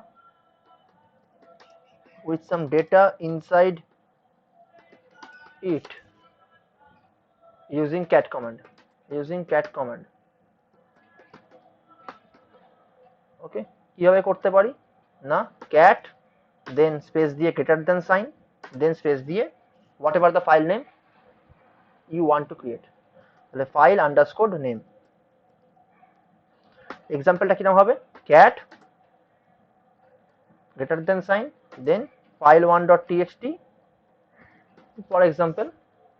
inside it using cat command, ওকে। কিভাবে করতে পারি না, cat দেন স্পেস দিয়ে গ্রেটার দেন সাইন, দেন স্পেস দিয়ে whatever the file name you want to create, তাহলে ফাইল আন্ডারস্কোর নেম। এক্সাম্পলটা কিরকম হবে, cat greater than sign then file1.txt, for example.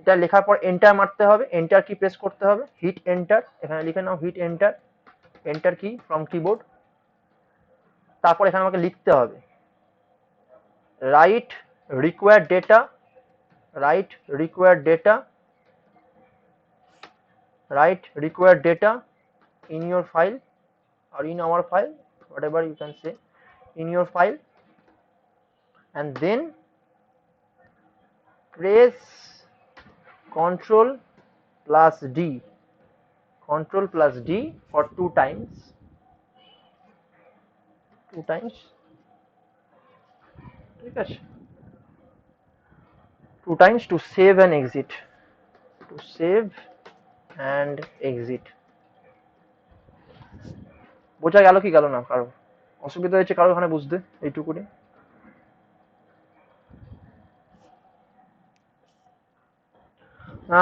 এটা লেখার পর এন্টার মারতে হবে, এন্টার কি প্রেস করতে হবে, হিট এন্টার, এখানে লিখে নাও হিট এন্টার, এন্টার কি ফ্রম কিবোর্ড। তারপর এখানে আমাকে লিখতে হবে write required data in your file or in our file, whatever you can say, in your file, and then press Ctrl plus D for 2 times, ঠিক আছে, 2 times to save and exit, বোঝা গেল কি গেল না? কারো অসুবিধা হয়েছে কারো ওখানে বুঝতে এইটুকুনি?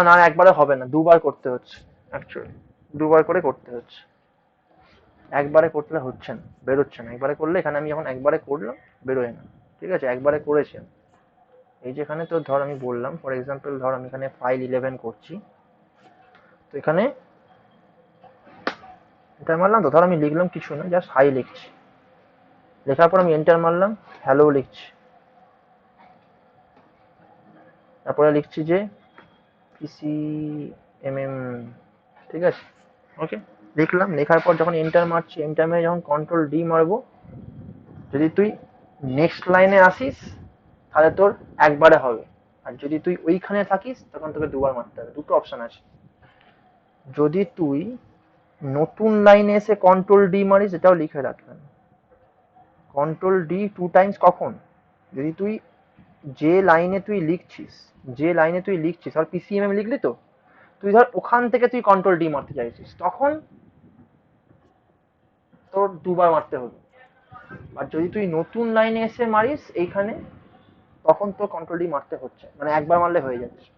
না একবারে হবে না, দুবার করতে হচ্ছে, অ্যাকচুয়ালি দুবার করে করতে হচ্ছে, একবারে করলে হচ্ছে না, বেরোচ্ছে না। একবারে করলে এখানে আমি যখন একবারে করলাম বেরোয় না, ঠিক আছে, একবারে করেছি। এই যেখানে তো ধর আমি বললাম ফর এক্সাম্পল, ধর আমি এখানে ফাইল 11 করছি, তো এখানে এন্টার মারলাম, তো ধর আমি লিখলাম কিছু না, জাস্ট হাই লিখছি, লেখার পর আমি এন্টার মারলাম, হ্যালো লিখছি, তারপরে লিখছি যে PCMM, ঠিক আছে, ওকে, লিখলাম। লেখার পর যখন এন্টার মারছি, এন্টার মেরে যখন কন্ট্রোল ডি মারবো, যদি তুই নেক্সট লাইনে আসিস তাহলে তোর একবারে হবে, আর যদি তুই ওইখানে থাকিস তখন তোকে দুবার মারতে হবে। দুটো অপশন আছে। যদি তুই নতুন লাইনে এসে কন্ট্রোল ডি মারিস, এটাও লিখে রাখবেন, কন্ট্রোল ডি 2 টাইমস কখন, যদি তুই যে লাইনে তুই লিখছিস আর পিসিএমএম লিখলি, তো তুই ধর ওখান থেকে তুই কন্ট্রোল ডি মারতে চাইছিস, তখন তোর দুবার মারতে হবে। আর যদি তুই নতুন লাইনে এসে মারিস এইখানে, তখন তোর কন্ট্রোল ডি মারতে হচ্ছে, মানে একবার মারলে হয়ে যাচ্ছে।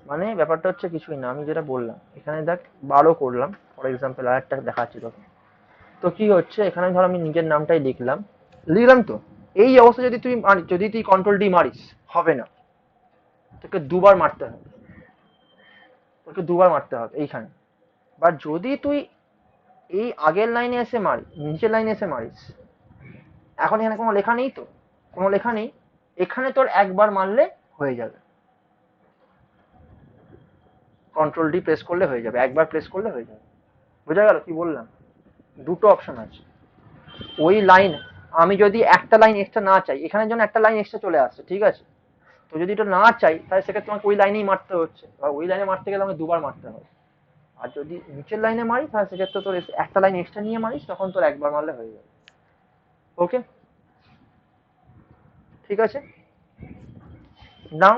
মানে ব্যাপারটা হচ্ছে কিছুই না, আমি যেটা বললাম এখানে দেখ 12 করলাম ফর এক্সাম্পল, আর একটা দেখাচ্ছি তোকে। তো কি হচ্ছে, এখানে ধর আমি নিজের নামটাই লিখলাম তো এই অবস্থা যদি তুই কন্ট্রোল ডি মারিস হবে না, তোকে দুবার মারতে হবে এইখানে। বাট যদি তুই এই আগের লাইনে এসে নিচের লাইনে এসে মারিস, এখন এখানে কোনো লেখা নেই, এখানে তোর একবার মারলে হয়ে যাবে, কন্ট্রোল ডি প্রেস করলে হয়ে যাবে, একবার প্রেস করলে হয়ে যাবে। বোঝা গেল কি বললাম? দুটো অপশন আছে। ওই লাইন, আমি যদি একটা লাইন এক্সট্রা না চাই, এখানে যেন একটা লাইন এক্সট্রা চলে আসছে, ঠিক আছে, তো যদি এটা না চাই তাহলে সেক্ষেত্রে তোমাকে ওই লাইনেই মারতে হচ্ছে, আর ওই লাইনে মারতে গেলে আমাকে দুবার মারতে হবে। আর যদি নিচের লাইনে মারি তাহলে সেক্ষেত্রে তোর একটা লাইন এক্সট্রা নিয়ে মারিস, তখন তোর একবার মারলে হয়ে যাবে। ওকে, ঠিক আছে। নাও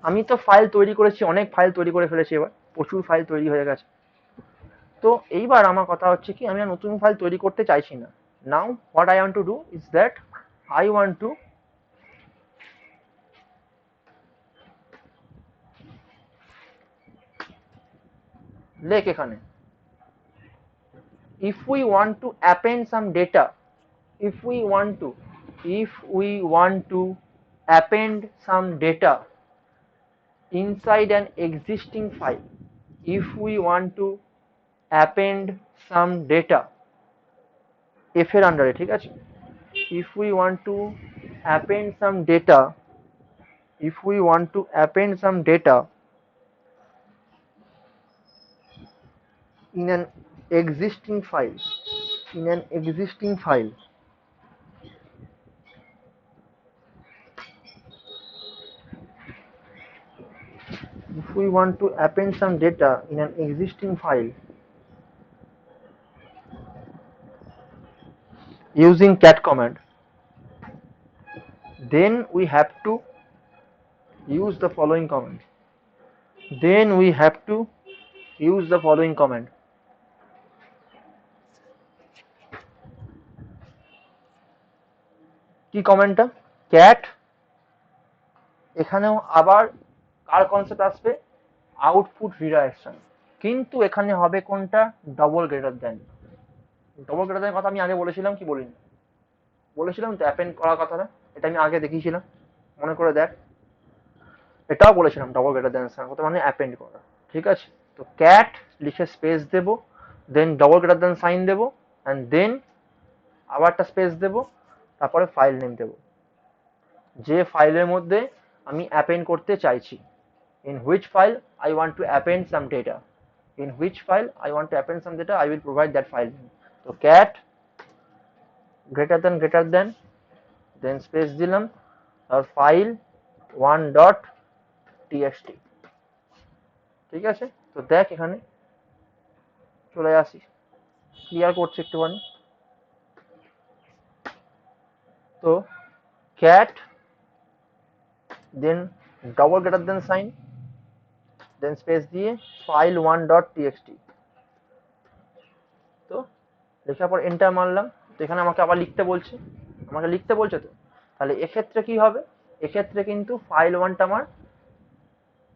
আমি তো ফাইল তৈরি করেছি, অনেক ফাইল তৈরি করে ফেলেছি, এবার প্রচুর ফাইল তৈরি হয়ে গেছে। তো এইবার আমার কথা হচ্ছে কি, আমি আর নতুন ফাইল তৈরি করতে চাইছি না। Now what I want to do is that I want two লেখ এখানে, if we want to append some data, if we want to if we want to append some data inside an existing file, if we want to append some data f এর আন্ডারে, ঠিক আছে, if we want to append some data, if we want to append some data in an existing file, in an existing file, if we want to append some data in an existing file using cat command, then we have to use the following command, then we have to use the following command. কি কমেন্টটা? cat, এখানেও আবার কার কনসেপ্ট আসবে? আউটপুট রিডাইরেকশন, কিন্তু এখানে হবে কোনটা? ডবল গ্রেটার দেন। ডবল গ্রেটার দেন কথা আমি আগে বলেছিলাম কি বলিনি? বলেছিলাম তো অ্যাপেন্ড করার কথাটা, এটা আমি আগে দেখিয়েছিলাম, মনে করে দেখ। এটাও বলেছিলাম ডবল গ্রেটার দেন কথা মানে অ্যাপেন্ড করা, ঠিক আছে। তো ক্যাট লিখে স্পেস দেব, then double greater than sign দেব, অ্যান্ড দেন আবার একটা স্পেস দেব, তারপরে ফাইল নেম দেব, যে ফাইলের মধ্যে আমি অ্যাপেন্ড করতে চাইছি। in which file I want to append some data, in which file I want to append some data, I will provide that file name. So cat greater than then space দিলাম আর ফাইল 1.txt, ঠিক আছে। তো দেখ এখানে চলে আসি, ক্লিয়ার করছি একটুখানি। তো cat দেন ডবল গ্রেটার দেন সাইন, দেন স্পেস দিয়ে ফাইল 1.txt, তো লেখার পর এন্টার মারলাম। তো এখানে আমাকে আবার লিখতে বলছে, আমাকে লিখতে বলছে, তো তাহলে এক্ষেত্রে কি হবে? এক্ষেত্রে কিন্তু ফাইল ওয়ানটা আমার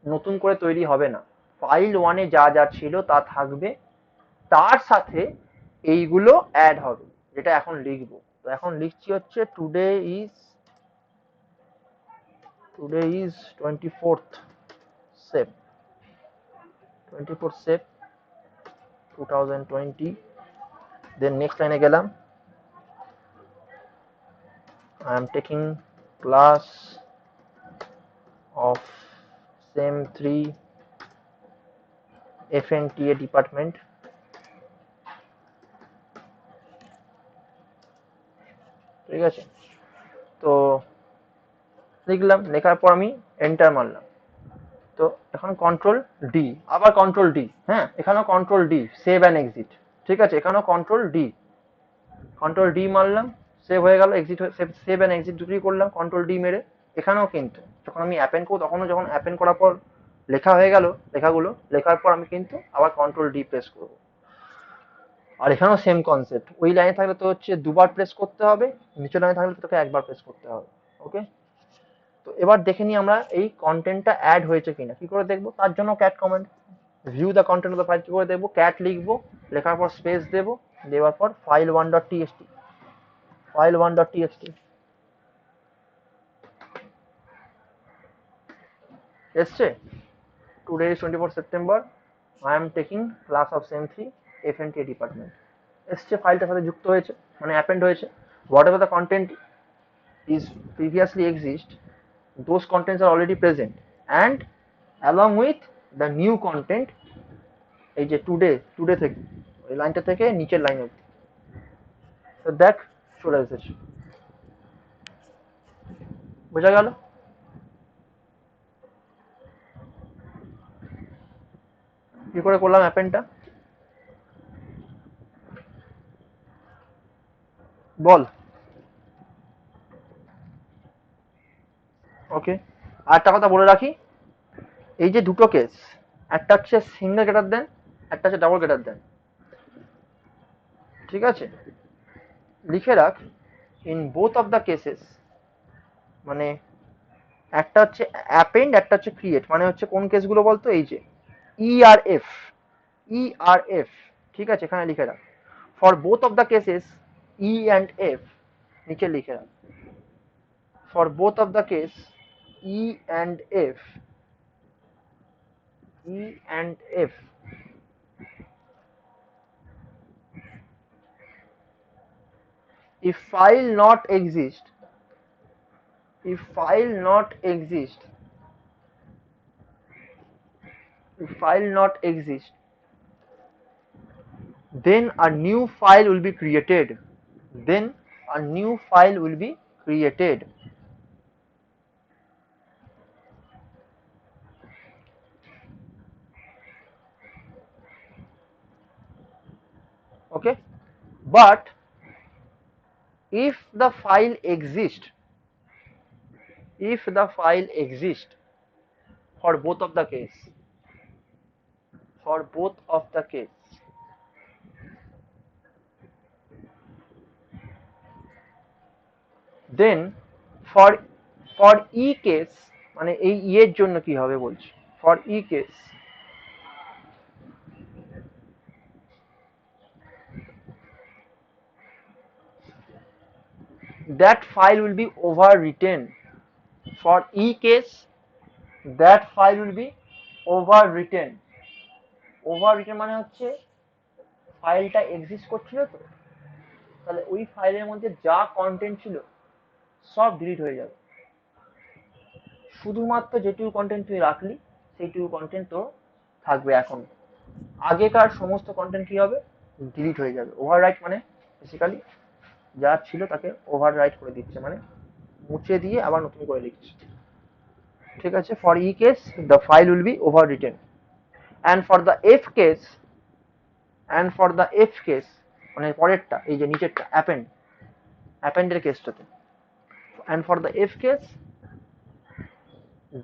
নতুন করে তৈরি হবে না, ফাইল ওয়ানে যা যা ছিল তা থাকবে, তার সাথে এইগুলো অ্যাড হবে, যেটা এখন লিখবো। তো এখন লিখছি হচ্ছে today is 24th Sep 24th Sep 2020। Then next লাইনে গেলাম, I am taking class of SEM 3 FNTA department, ঠিক আছে। তো লিখলাম, লেখার পর আমি এন্টার মারলাম। তো এখন কন্ট্রোল ডি, আবার কন্ট্রোল ডি, হ্যাঁ এখানেও control D, save and exit, ঠিক আছে, এখানেও কন্ট্রোল ডি মারলাম, সেভ হয়ে গেল, এক্সিট সেভ অ্যান্ড এক্সিট দুটোই করলাম কন্ট্রোল ডি মেরে। এখানেও কিন্তু যখন আমি অ্যাপেন্ড করবো, তখনও যখন অ্যাপেন্ড করার পর লেখা হয়ে গেল, লেখাগুলো লেখার পর আমি কিন্তু আবার কন্ট্রোল ডি প্রেস করবো। আর এখানেও সেম কনসেপ্ট, ওই লাইনে থাকলে তো হচ্ছে দুবার প্রেস করতে হবে, নিচের লাইনে থাকলে তোকে একবার প্রেস করতে হবে। ওকে, তো এবার দেখে নিই আমরা এই কন্টেন্টটা অ্যাড হয়েছে কিনা। কি করে দেখবো? তার জন্য cat comment, view the content of the file. কি করে দেখবো? ক্যাট লিখবো, লেখার পর স্পেস দেবো, দেওয়ার পর ফাইল 1.txt, ফাইল 1.txt এসছে। Today is 24 September, I am taking class of same 3 FNTA department, এসছে, ফাইলটার সাথে যুক্ত হয়েছে, মানে অ্যাপেন্ড হয়েছে। What ever the content is previously exist, those contents are already present, and along with the new content, এই যে টুডে থেকে ওই লাইনটা থেকে নিচের লাইন অব্দি, তো দেখ চলে এসেছে, বোঝা গেল? কি করে করলাম অ্যাপেন্ডটা? বল। ওকে, আর একটা কথা বলে রাখি, এই যে দুটো কেস, একটা হচ্ছে সিঙ্গেল গ্রেটার দেন, একটা হচ্ছে ডাবল গ্রেটার দেন, ঠিক আছে? লিখে রাখ, in both of the cases, মানে একটা হচ্ছে অ্যাপেন্ড, একটা হচ্ছে ক্রিয়েট, মানে হচ্ছে কোন কেসগুলো বলতো, এই যে ই আর এফ, ই আর এফ, ঠিক আছে? এখানে লিখে রাখ, for both of the cases E and F, নিচে লিখে রাখ, for both of the case E and F, E and F, if file not exist, if file not exist, if file not exist, then a new file will be created, then a new file will be created. Okay, but if the file exists, if the file exists for both of the case, for both of the case, then for e case, মানে এই ই এর জন্য কি হবে বলছি, for e case, that file will be overwritten, for e case that file will be overwritten, overwritten মানে হচ্ছে ফাইলটা এক্সিস্ট করছিল তো, তাহলে ওই ফাইলের মধ্যে যা কন্টেন্ট ছিল সব ডিলিট হয়ে যাবে, শুধুমাত্র যেটুকু কন্টেন্ট তুই রাখলি সেইটুকু কন্টেন্ট তো থাকবে। এখন আগেকার সমস্ত কন্টেন্ট কি হবে, ডিলিট হয়ে যাবে। ওভাররাইট মানে বেসিক্যালি যা ছিল তাকে ওভাররাইট করে দিচ্ছে, মানে মুছে দিয়ে আবার নতুন করে লিখছে, ঠিক আছে? For E case the file will be overwritten, and for the F case, and for the F case মানে পরেরটা, এই যে নিচেরটা অ্যাপেন্ড, অ্যাপেন্ডের কেসটাতে, and for the F case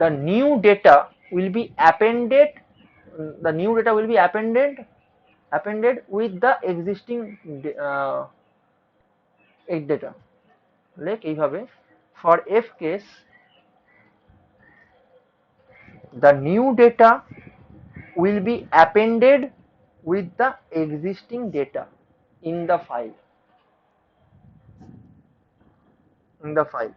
the new data will be appended, the new data will be appended with the existing data, like এইভাবে, for f case the new data will be appended with the existing data in the file, in the file.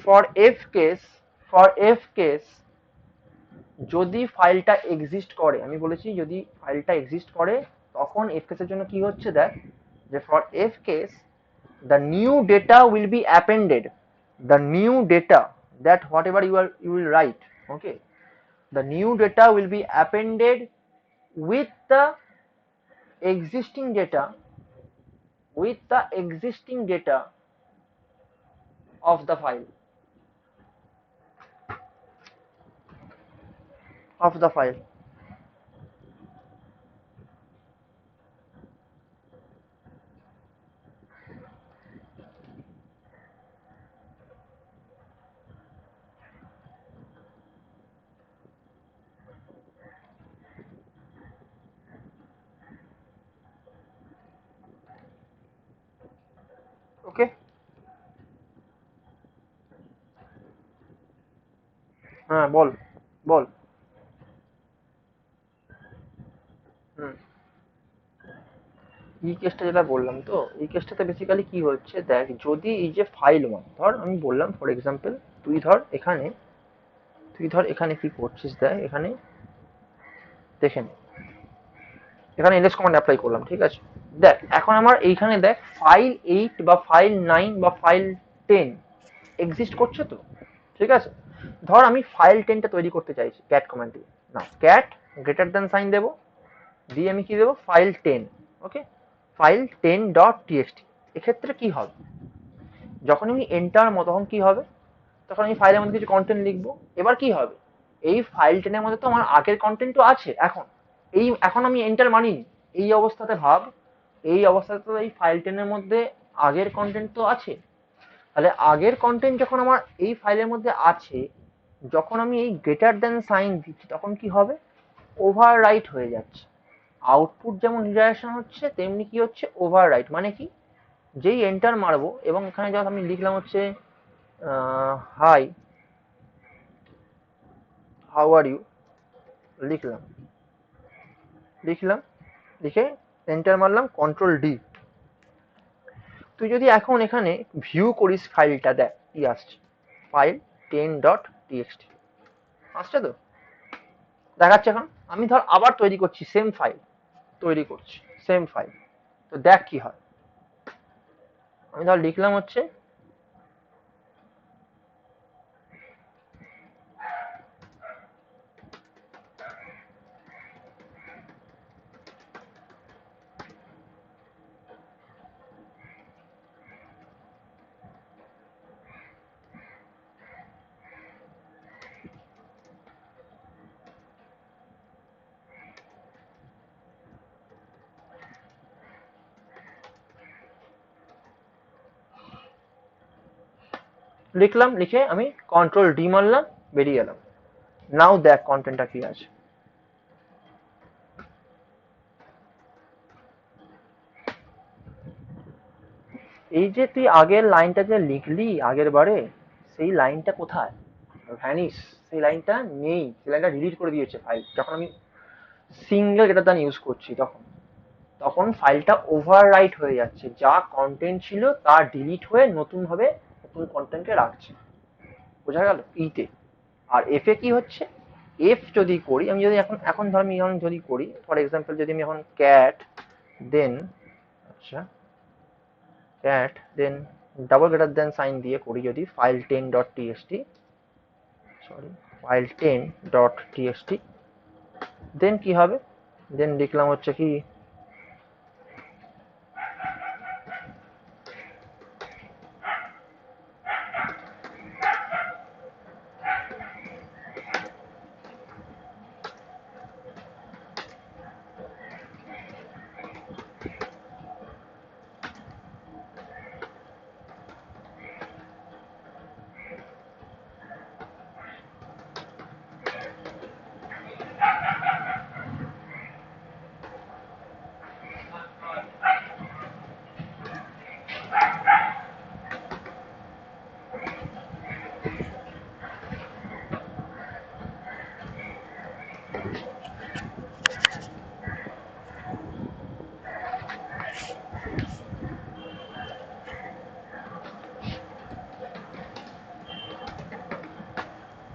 for f case, for f case যদি ফাইলটা এক্সিস্ট করে, আমি বলেছি যদি ফাইলটা এক্সিস্ট করে তখন এফ কেসের জন্য কি হচ্ছে, দেখ যে for F case the new data will be appended, the new data, that whatever you will write, okay, the new data will be appended with the existing data, with the existing data of the file, of the file. ওকে, হ্যাঁ বল বল। হুম, এই কেসটা যেটা বললাম, তো এই কেসটাতে বেসিক্যালি কি হচ্ছে, দেখ যদি এই যে ফাইল ওয়ান, ধর আমি বললাম ফর এক্সাম্পল, তুই ধর এখানে, তুই ধর এখানে কি করছিস, দেখ এখানে দেখে নে, এখানে এলএস কমান্ড অ্যাপ্লাই করলাম, ঠিক আছে? দেখ এখন আমার এইখানে দেখ ফাইল 8 বা ফাইল 9 বা ফাইল 10 এক্সিস্ট করছে তো, ঠিক আছে? ধর আমি ফাইল 10টা তৈরি করতে চাইছি ক্যাট কমান্ড দিয়ে, না ক্যাট গ্রেটার দ্যান সাইন দেবো, দিয়ে আমি কি দেবো, ফাইল 10, ওকে, ফাইল 10 ডট টিএক্সটি। এক্ষেত্রে কি হবে, যখন আমি এন্টার মতো তখন কি হবে, তখন আমি ফাইলের মধ্যে কিছু কন্টেন্ট লিখবো। এবার কি হবে, এই ফাইল টেনের মধ্যে তো আমার আগের কন্টেন্টও আছে। এখন আমি এন্টার মারিনি, এই অবস্থাতে ভাব, এই অবস্থাতে তো এই ফাইল টেনের মধ্যে আগের কন্টেন্ট তো আছে। তাহলে আগের কন্টেন্ট যখন আমার এই ফাইলের মধ্যে আছে, যখন আমি এই গ্রেটার দেন সাইন দিচ্ছি তখন কি হবে, ওভাররাইট হয়ে যাচ্ছে। আউটপুট যেমন রিডাইরেকশন হচ্ছে তেমনি কি হচ্ছে, ওভাররাইট। মানে কি, যেই এন্টার মারবো এবং এখানে যখন আমি লিখলাম হচ্ছে হাই হাউ আর ইউ, লিখলাম লিখলাম লিখে এন্টার মারলাম, কন্ট্রোল ডি। তুই যদি এখন এখানে ভিউ করিস ফাইলটা, দেখ কি আসছে, ফাইল 10.txt আসছে তো, দেখাচ্ছে। এখন আমি ধর আবার তৈরি করছি, সেম ফাইল তৈরি করছি, সেম ফাইল, তো দেখ কি হয়। আমি ধর লিখলাম হচ্ছে লিখলাম, লিখে আমি কন্ট্রোল ডি মারলাম, বেরিয়ে গেলাম। নাও দেখ কন্টেন্টটা কি আছে। এই যে তুই আগের লাইনটা যে লিখলি আগের বারে, সেই লাইনটা কোথায়, ভ্যানিশ, সেই লাইনটা নেই, সেই লাইনটা ডিলিট করে দিয়েছে ফাইল। যখন আমি সিঙ্গেল গ্রেটার দ্যান ইউজ করছি তখন তখন ফাইলটা ওভাররাইট হয়ে যাচ্ছে, যা কন্টেন্ট ছিল তা ডিলিট হয়ে নতুন ভাবে নতুন কন্টেন্টকে রাখছে। বোঝা গেল ইতে। আর এফ এ কি হচ্ছে, এফ যদি করি আমি, যদি এখন এখন ধর আমি এখন যদি করি ফর এক্সাম্পল, যদি আমি এখন ক্যাট দেন, আচ্ছা ক্যাট দেন ডাবল গ্রেটার দেন সাইন দিয়ে করি, যদি file 10.txt, sorry file 10.txt, দেন কি হবে, দেন লিখলাম হচ্ছে কি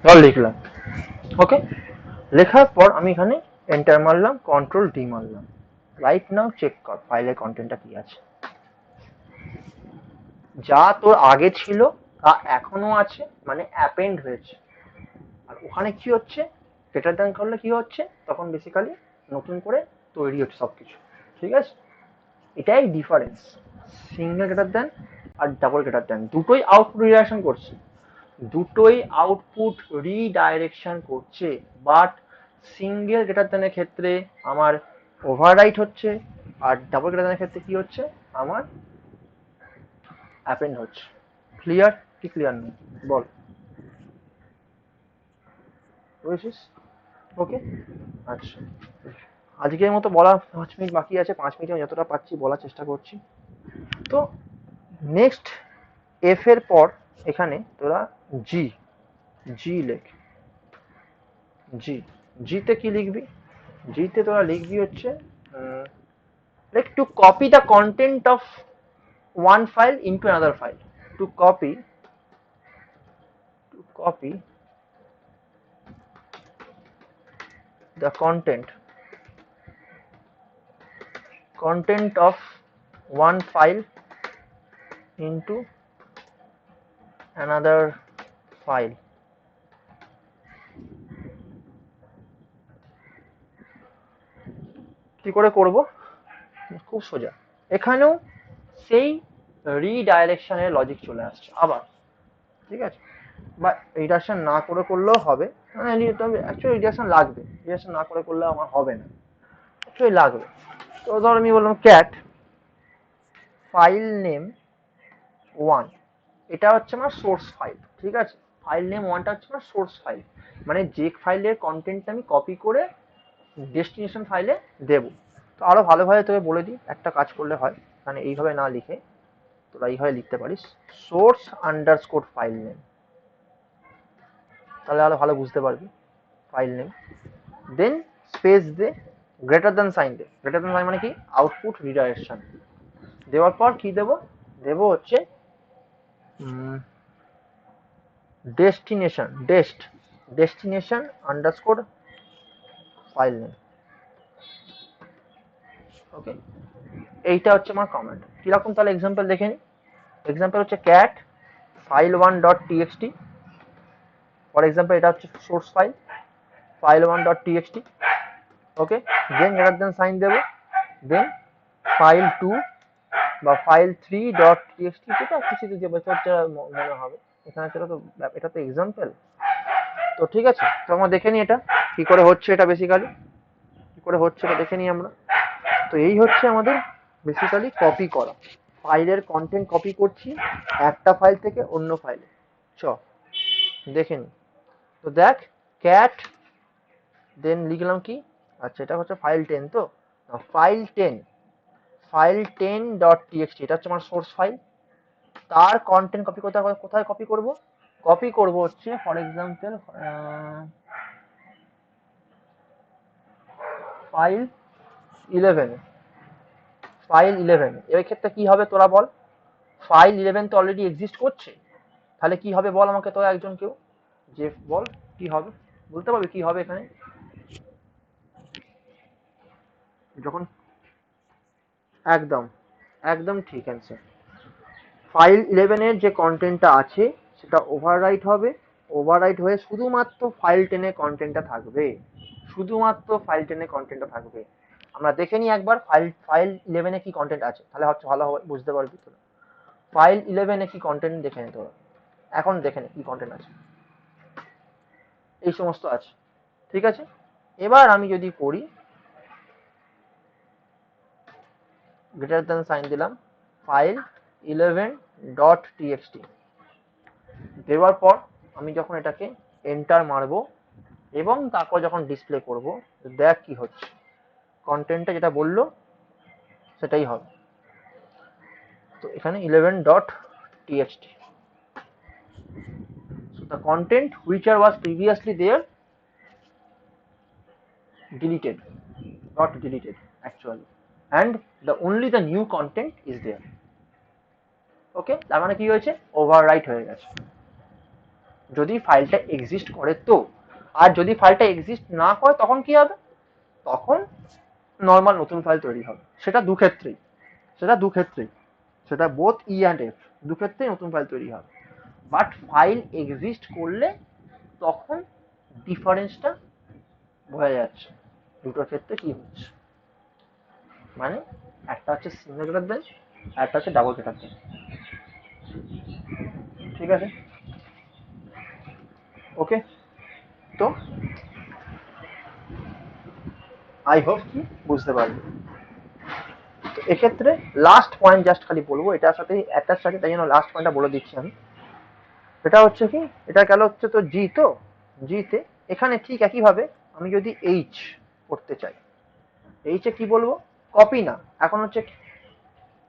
ধর লিখলাম, ওকে। লেখার পর আমি এখানে এন্টার মারলাম, কন্ট্রোল ডি মারলাম। রাইট নাও চেক কর ফাইলের কন্টেন্টটা কি আছে। যা তোর আগে ছিল তা এখনো আছে, মানে অ্যাপেন্ড হয়েছে। আর ওখানে কি হচ্ছে, গ্রেটার দ্যান করলে কি হচ্ছে, তখন বেসিক্যালি নতুন করে তৈরি হচ্ছে সবকিছু। ঠিক আছে, এটাই ডিফারেন্স সিঙ্গেল গ্রেটার দ্যান আর ডাবল গ্রেটার দ্যান। দুটোই আউটপুট রিডাইরেকশন করছে, দুটোই আউটপুট রিডাইরেকশন করছে, বাট সিঙ্গেল গ্রেটার দ্যানের ক্ষেত্রে আমার ওভাররাইট হচ্ছে, আর ডাবল গ্রেটার দ্যানের ক্ষেত্রে কি হচ্ছে, আমার অ্যাপেন্ড হচ্ছে। ক্লিয়ার কি ক্লিয়ার নেই বল, বুঝেছিস? ওকে, আচ্ছা। আজকের মতো বলা 5 মিনিট বাকি আছে, 5 মিনিটে আমি যতটা পাচ্ছি বলার চেষ্টা করছি। তো নেক্সট এফ এর পর এখানে তোরা জি, জি লেখ। জি, জিতে কি লিখবি, জিতে তোরা লিখবি হচ্ছে like to copy the content of one file into another file, to copy the content of one file into another file। কি করে করব, খুব সোজা। এখানেও সেই রিডাইরেকশনের লজিক চলে আসছে আবার। ঠিক আছে, বা রিডাকশন না করে করলেও হবে, মানে অ্যাকচুয়ালি রিডাকশন লাগবে, রিডাকশন না করে করলে আমার হবে না, অ্যাকচুয়ালি লাগবে। তো ধর আমি বললাম ক্যাট ফাইল নেম 1, এটা হচ্ছে আমার সোর্স ফাইল, ঠিক আছে। ফাইল নেম 1টা হচ্ছে আমার সোর্স ফাইল, মানে যে ফাইলের কন্টেন্টটা আমি কপি করে ডেস্টিনেশন ফাইলে দেব। তো আরো ভালোভাবে তোকে বলে দিই, একটা কাজ করলে হয়, মানে এইভাবে না লিখে তোরা এইভাবে লিখতে পারিস, সোর্স আন্ডারস্কোর ফাইল নেম, তাহলে আরো ভালো বুঝতে পারবি। ফাইল নেম, দেন স্পেস দে, গ্রেটার দ্যান সাইন দে, গ্রেটার দ্যান সাইন মানে কি, আউটপুট রিডাইরেকশন দেওয়ার পর কি দেবো, দেবো হচ্ছে destination, destination underscore file name. Okay, এইটা হচ্ছে আমার কমেন্ট। কিরকম তাহলে এক্সাম্পল দেখে নি। এক্সাম্পল হচ্ছে cat file 1.txt, for example এটা হচ্ছে সোর্স ফাইল ফাইল 1.txt। ওকে, দেন গ্রেটার দেন সাইন দেবো, দেন ফাইল 2 বা ফাইল 3.txt, যেটা কিছু যে মনে হবে এখানে, সেটা তো, এটা তো এক্সাম্পল। তো ঠিক আছে, তো আমরা দেখে নিই এটা কি করে হচ্ছে, এটা বেসিক্যালি কি করে হচ্ছে এটা দেখে নিই আমরা। তো এই হচ্ছে আমাদের বেসিক্যালি কপি করা, ফাইলের কন্টেন্ট কপি করছি একটা ফাইল থেকে অন্য ফাইলে। চ দেখে নি। তো দেখ ক্যাট, দেন লিখলাম কি, আচ্ছা এটা হচ্ছে ফাইল 10, তো ফাইল 10 এটা হচ্ছে আমার সোর্স ফাইল। তার কন্টেন্ট কপি করতে কোথায় কপি করব, কপি করব হচ্ছে ফর এক্সাম্পল ফাইল 11, ফাইল 11 এর ক্ষেত্রে কি হবে তোরা বল, ফাইল 11 তো অলরেডি এক্সিস্ট করছে, তাহলে কি হবে বল আমাকে তোরা একজন কেউ, যে বল কি হবে, বলতে পারবি কি হবে এখানে যখন, একদম একদম ঠিক অ্যান্সার। ফাইল 11 এর যে কন্টেন্টটা আছে সেটা ওভাররাইট হবে, ওভাররাইট হয়ে শুধুমাত্র ফাইল 10 এর কন্টেন্টটা থাকবে, শুধুমাত্র ফাইল 10 এর কন্টেন্টটা থাকবে। আমরা দেখে নিই একবার ফাইল 11 এ কি কন্টেন্ট আছে, তাহলে হচ্ছে ভালো হবে, বুঝতে পারবি তোরা। ফাইল 11 এ কি কন্টেন্ট দেখে নে তোরা, এখন দেখে নে কি কন্টেন্ট আছে, এই সমস্ত আছে, ঠিক আছে। এবার আমি যদি করি গ্রেটার দ্যান সাইন দিলাম, ফাইল 11.txt দেওয়ার পর আমি যখন এটাকে এন্টার মারবো এবং তারপর যখন ডিসপ্লে করব, দেখ কি হচ্ছে, কন্টেন্টটা যেটা বললো সেটাই হবে। তো এখানে 11.txt, so the content which was previously there deleted, not deleted actually, and the new content is there. ওকে, তার মানে কি হয়েছে, ওভাররাইট হয়ে গেছে যদি ফাইলটা এক্সিস্ট করে তো। আর যদি ফাইলটা এক্সিস্ট না করে তখন কি হবে, তখন নর্মাল নতুন ফাইল তৈরি হবে। সেটা দু ক্ষেত্রেই, সেটা বোথ ই অ্যান্ড এফ, দু ক্ষেত্রেই নতুন ফাইল তৈরি হবে। বাট ফাইল এক্সিস্ট করলে তখন ডিফারেন্সটা বোঝা যাচ্ছে দুটোর ক্ষেত্রে কি হচ্ছে, মানে একটা হচ্ছে সিঙ্গেল গ্রেটার দেন, আর একটা হচ্ছে ডাবল গ্রেটার দেন, ঠিক আছে। ওকে, তো আই হোপ কি বুঝতে পারবে। তো এক্ষেত্রে লাস্ট পয়েন্ট জাস্ট খালি বলবো, এটার সাথে অ্যাটাচ আছে, তাই জন্য লাস্ট পয়েন্টটা বলে দিচ্ছি আমি। এটা হচ্ছে কি, এটা গেল হচ্ছে তো জি, তো জিতে এখানে ঠিক একইভাবে আমি যদি এইচ করতে চাই, এইচে কি বলবো, কপি না, এখন হচ্ছে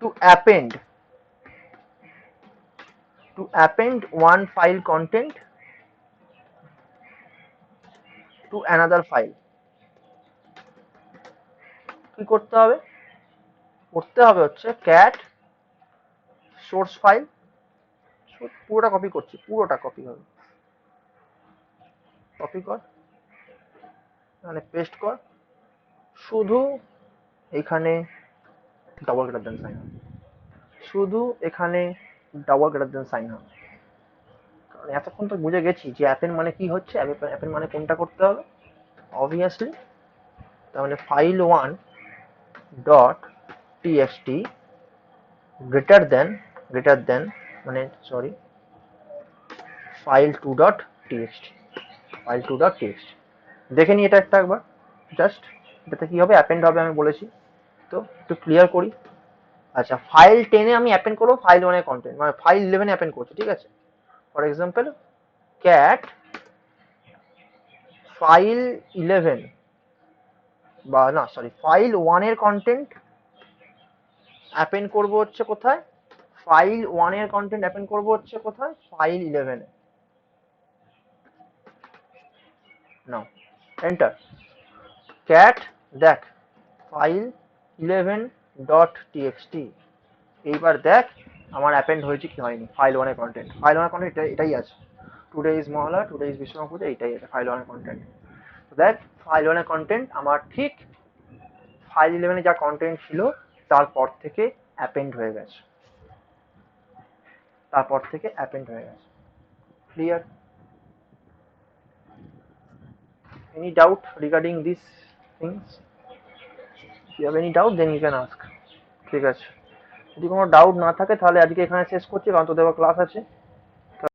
to append, one file content to another file. কি করতে হবে, করতে হবে হচ্ছে ক্যাট সোর্স ফাইল, পুরোটা কপি করছি, পুরোটা কপি হবে, কপি কর, মানে পেস্ট কর, শুধু এখানে ডবল গ্রেটার দেন সাইন হবে, শুধু এখানে ডবল গ্রেটার দেন সাইন হবে। কারণ এতক্ষণ তো বুঝে গেছি যে অ্যাপেন মানে কি হচ্ছে, অ্যাপেন মানে কোনটা করতে হবে, অবভিয়াসলি। তার মানে ফাইল 1.txt গ্রেটার দেন মানে সরি, file2.txt, file2.txt দেখে নি এটা একটা একবার জাস্ট, এটাতে কি হবে অ্যাপেন্ড হবে আমি বলেছি, তো একটু ক্লিয়ার করি। আচ্ছা, ফাইল 10 এ আমি অ্যাপেন্ড করবো ফাইল 1 এর কন্টেন্ট, মানে ফাইল 11 এ অ্যাপেন্ড করছি, ঠিক আছে। ফর এক্সাম্পল ক্যাট ফাইল 11 বা না সরি ফাইল 1 এর কন্টেন্ট অ্যাপেন্ড করব হচ্ছে কোথায়, ফাইল 1 এর কন্টেন্ট অ্যাপেন্ড করব হচ্ছে কোথায়, ফাইল 11 এ। নাও এন্টার, ক্যাট দেখ ফাইল 11.txt, এইবার দেখ আমার অ্যাপেন্ড হয়েছে কি হয়নি ফাইল 1 এর কন্টেন্ট। ফাইল 1 এর কন্টেন্ট এটাই আছে, today is Mahalaya, today is Vishwakarma পুজো, এইটাই আছে ফাইল 1 এর কন্টেন্ট। দেখ ফাইল 1 এর কন্টেন্ট আমার ঠিক ফাইল 11 এ যা কন্টেন্ট ছিল তারপর থেকে অ্যাপেন্ড হয়ে গেছে, তারপর থেকে অ্যাপেন্ড হয়ে গেছে। Clear? Any doubt regarding this things? If you have any doubt then you can ask. ঠিক আছে, যদি কোনো ডাউট না থাকে তাহলে আজকে এখানে শেষ করছি, কারণ তোদের ক্লাস আছে।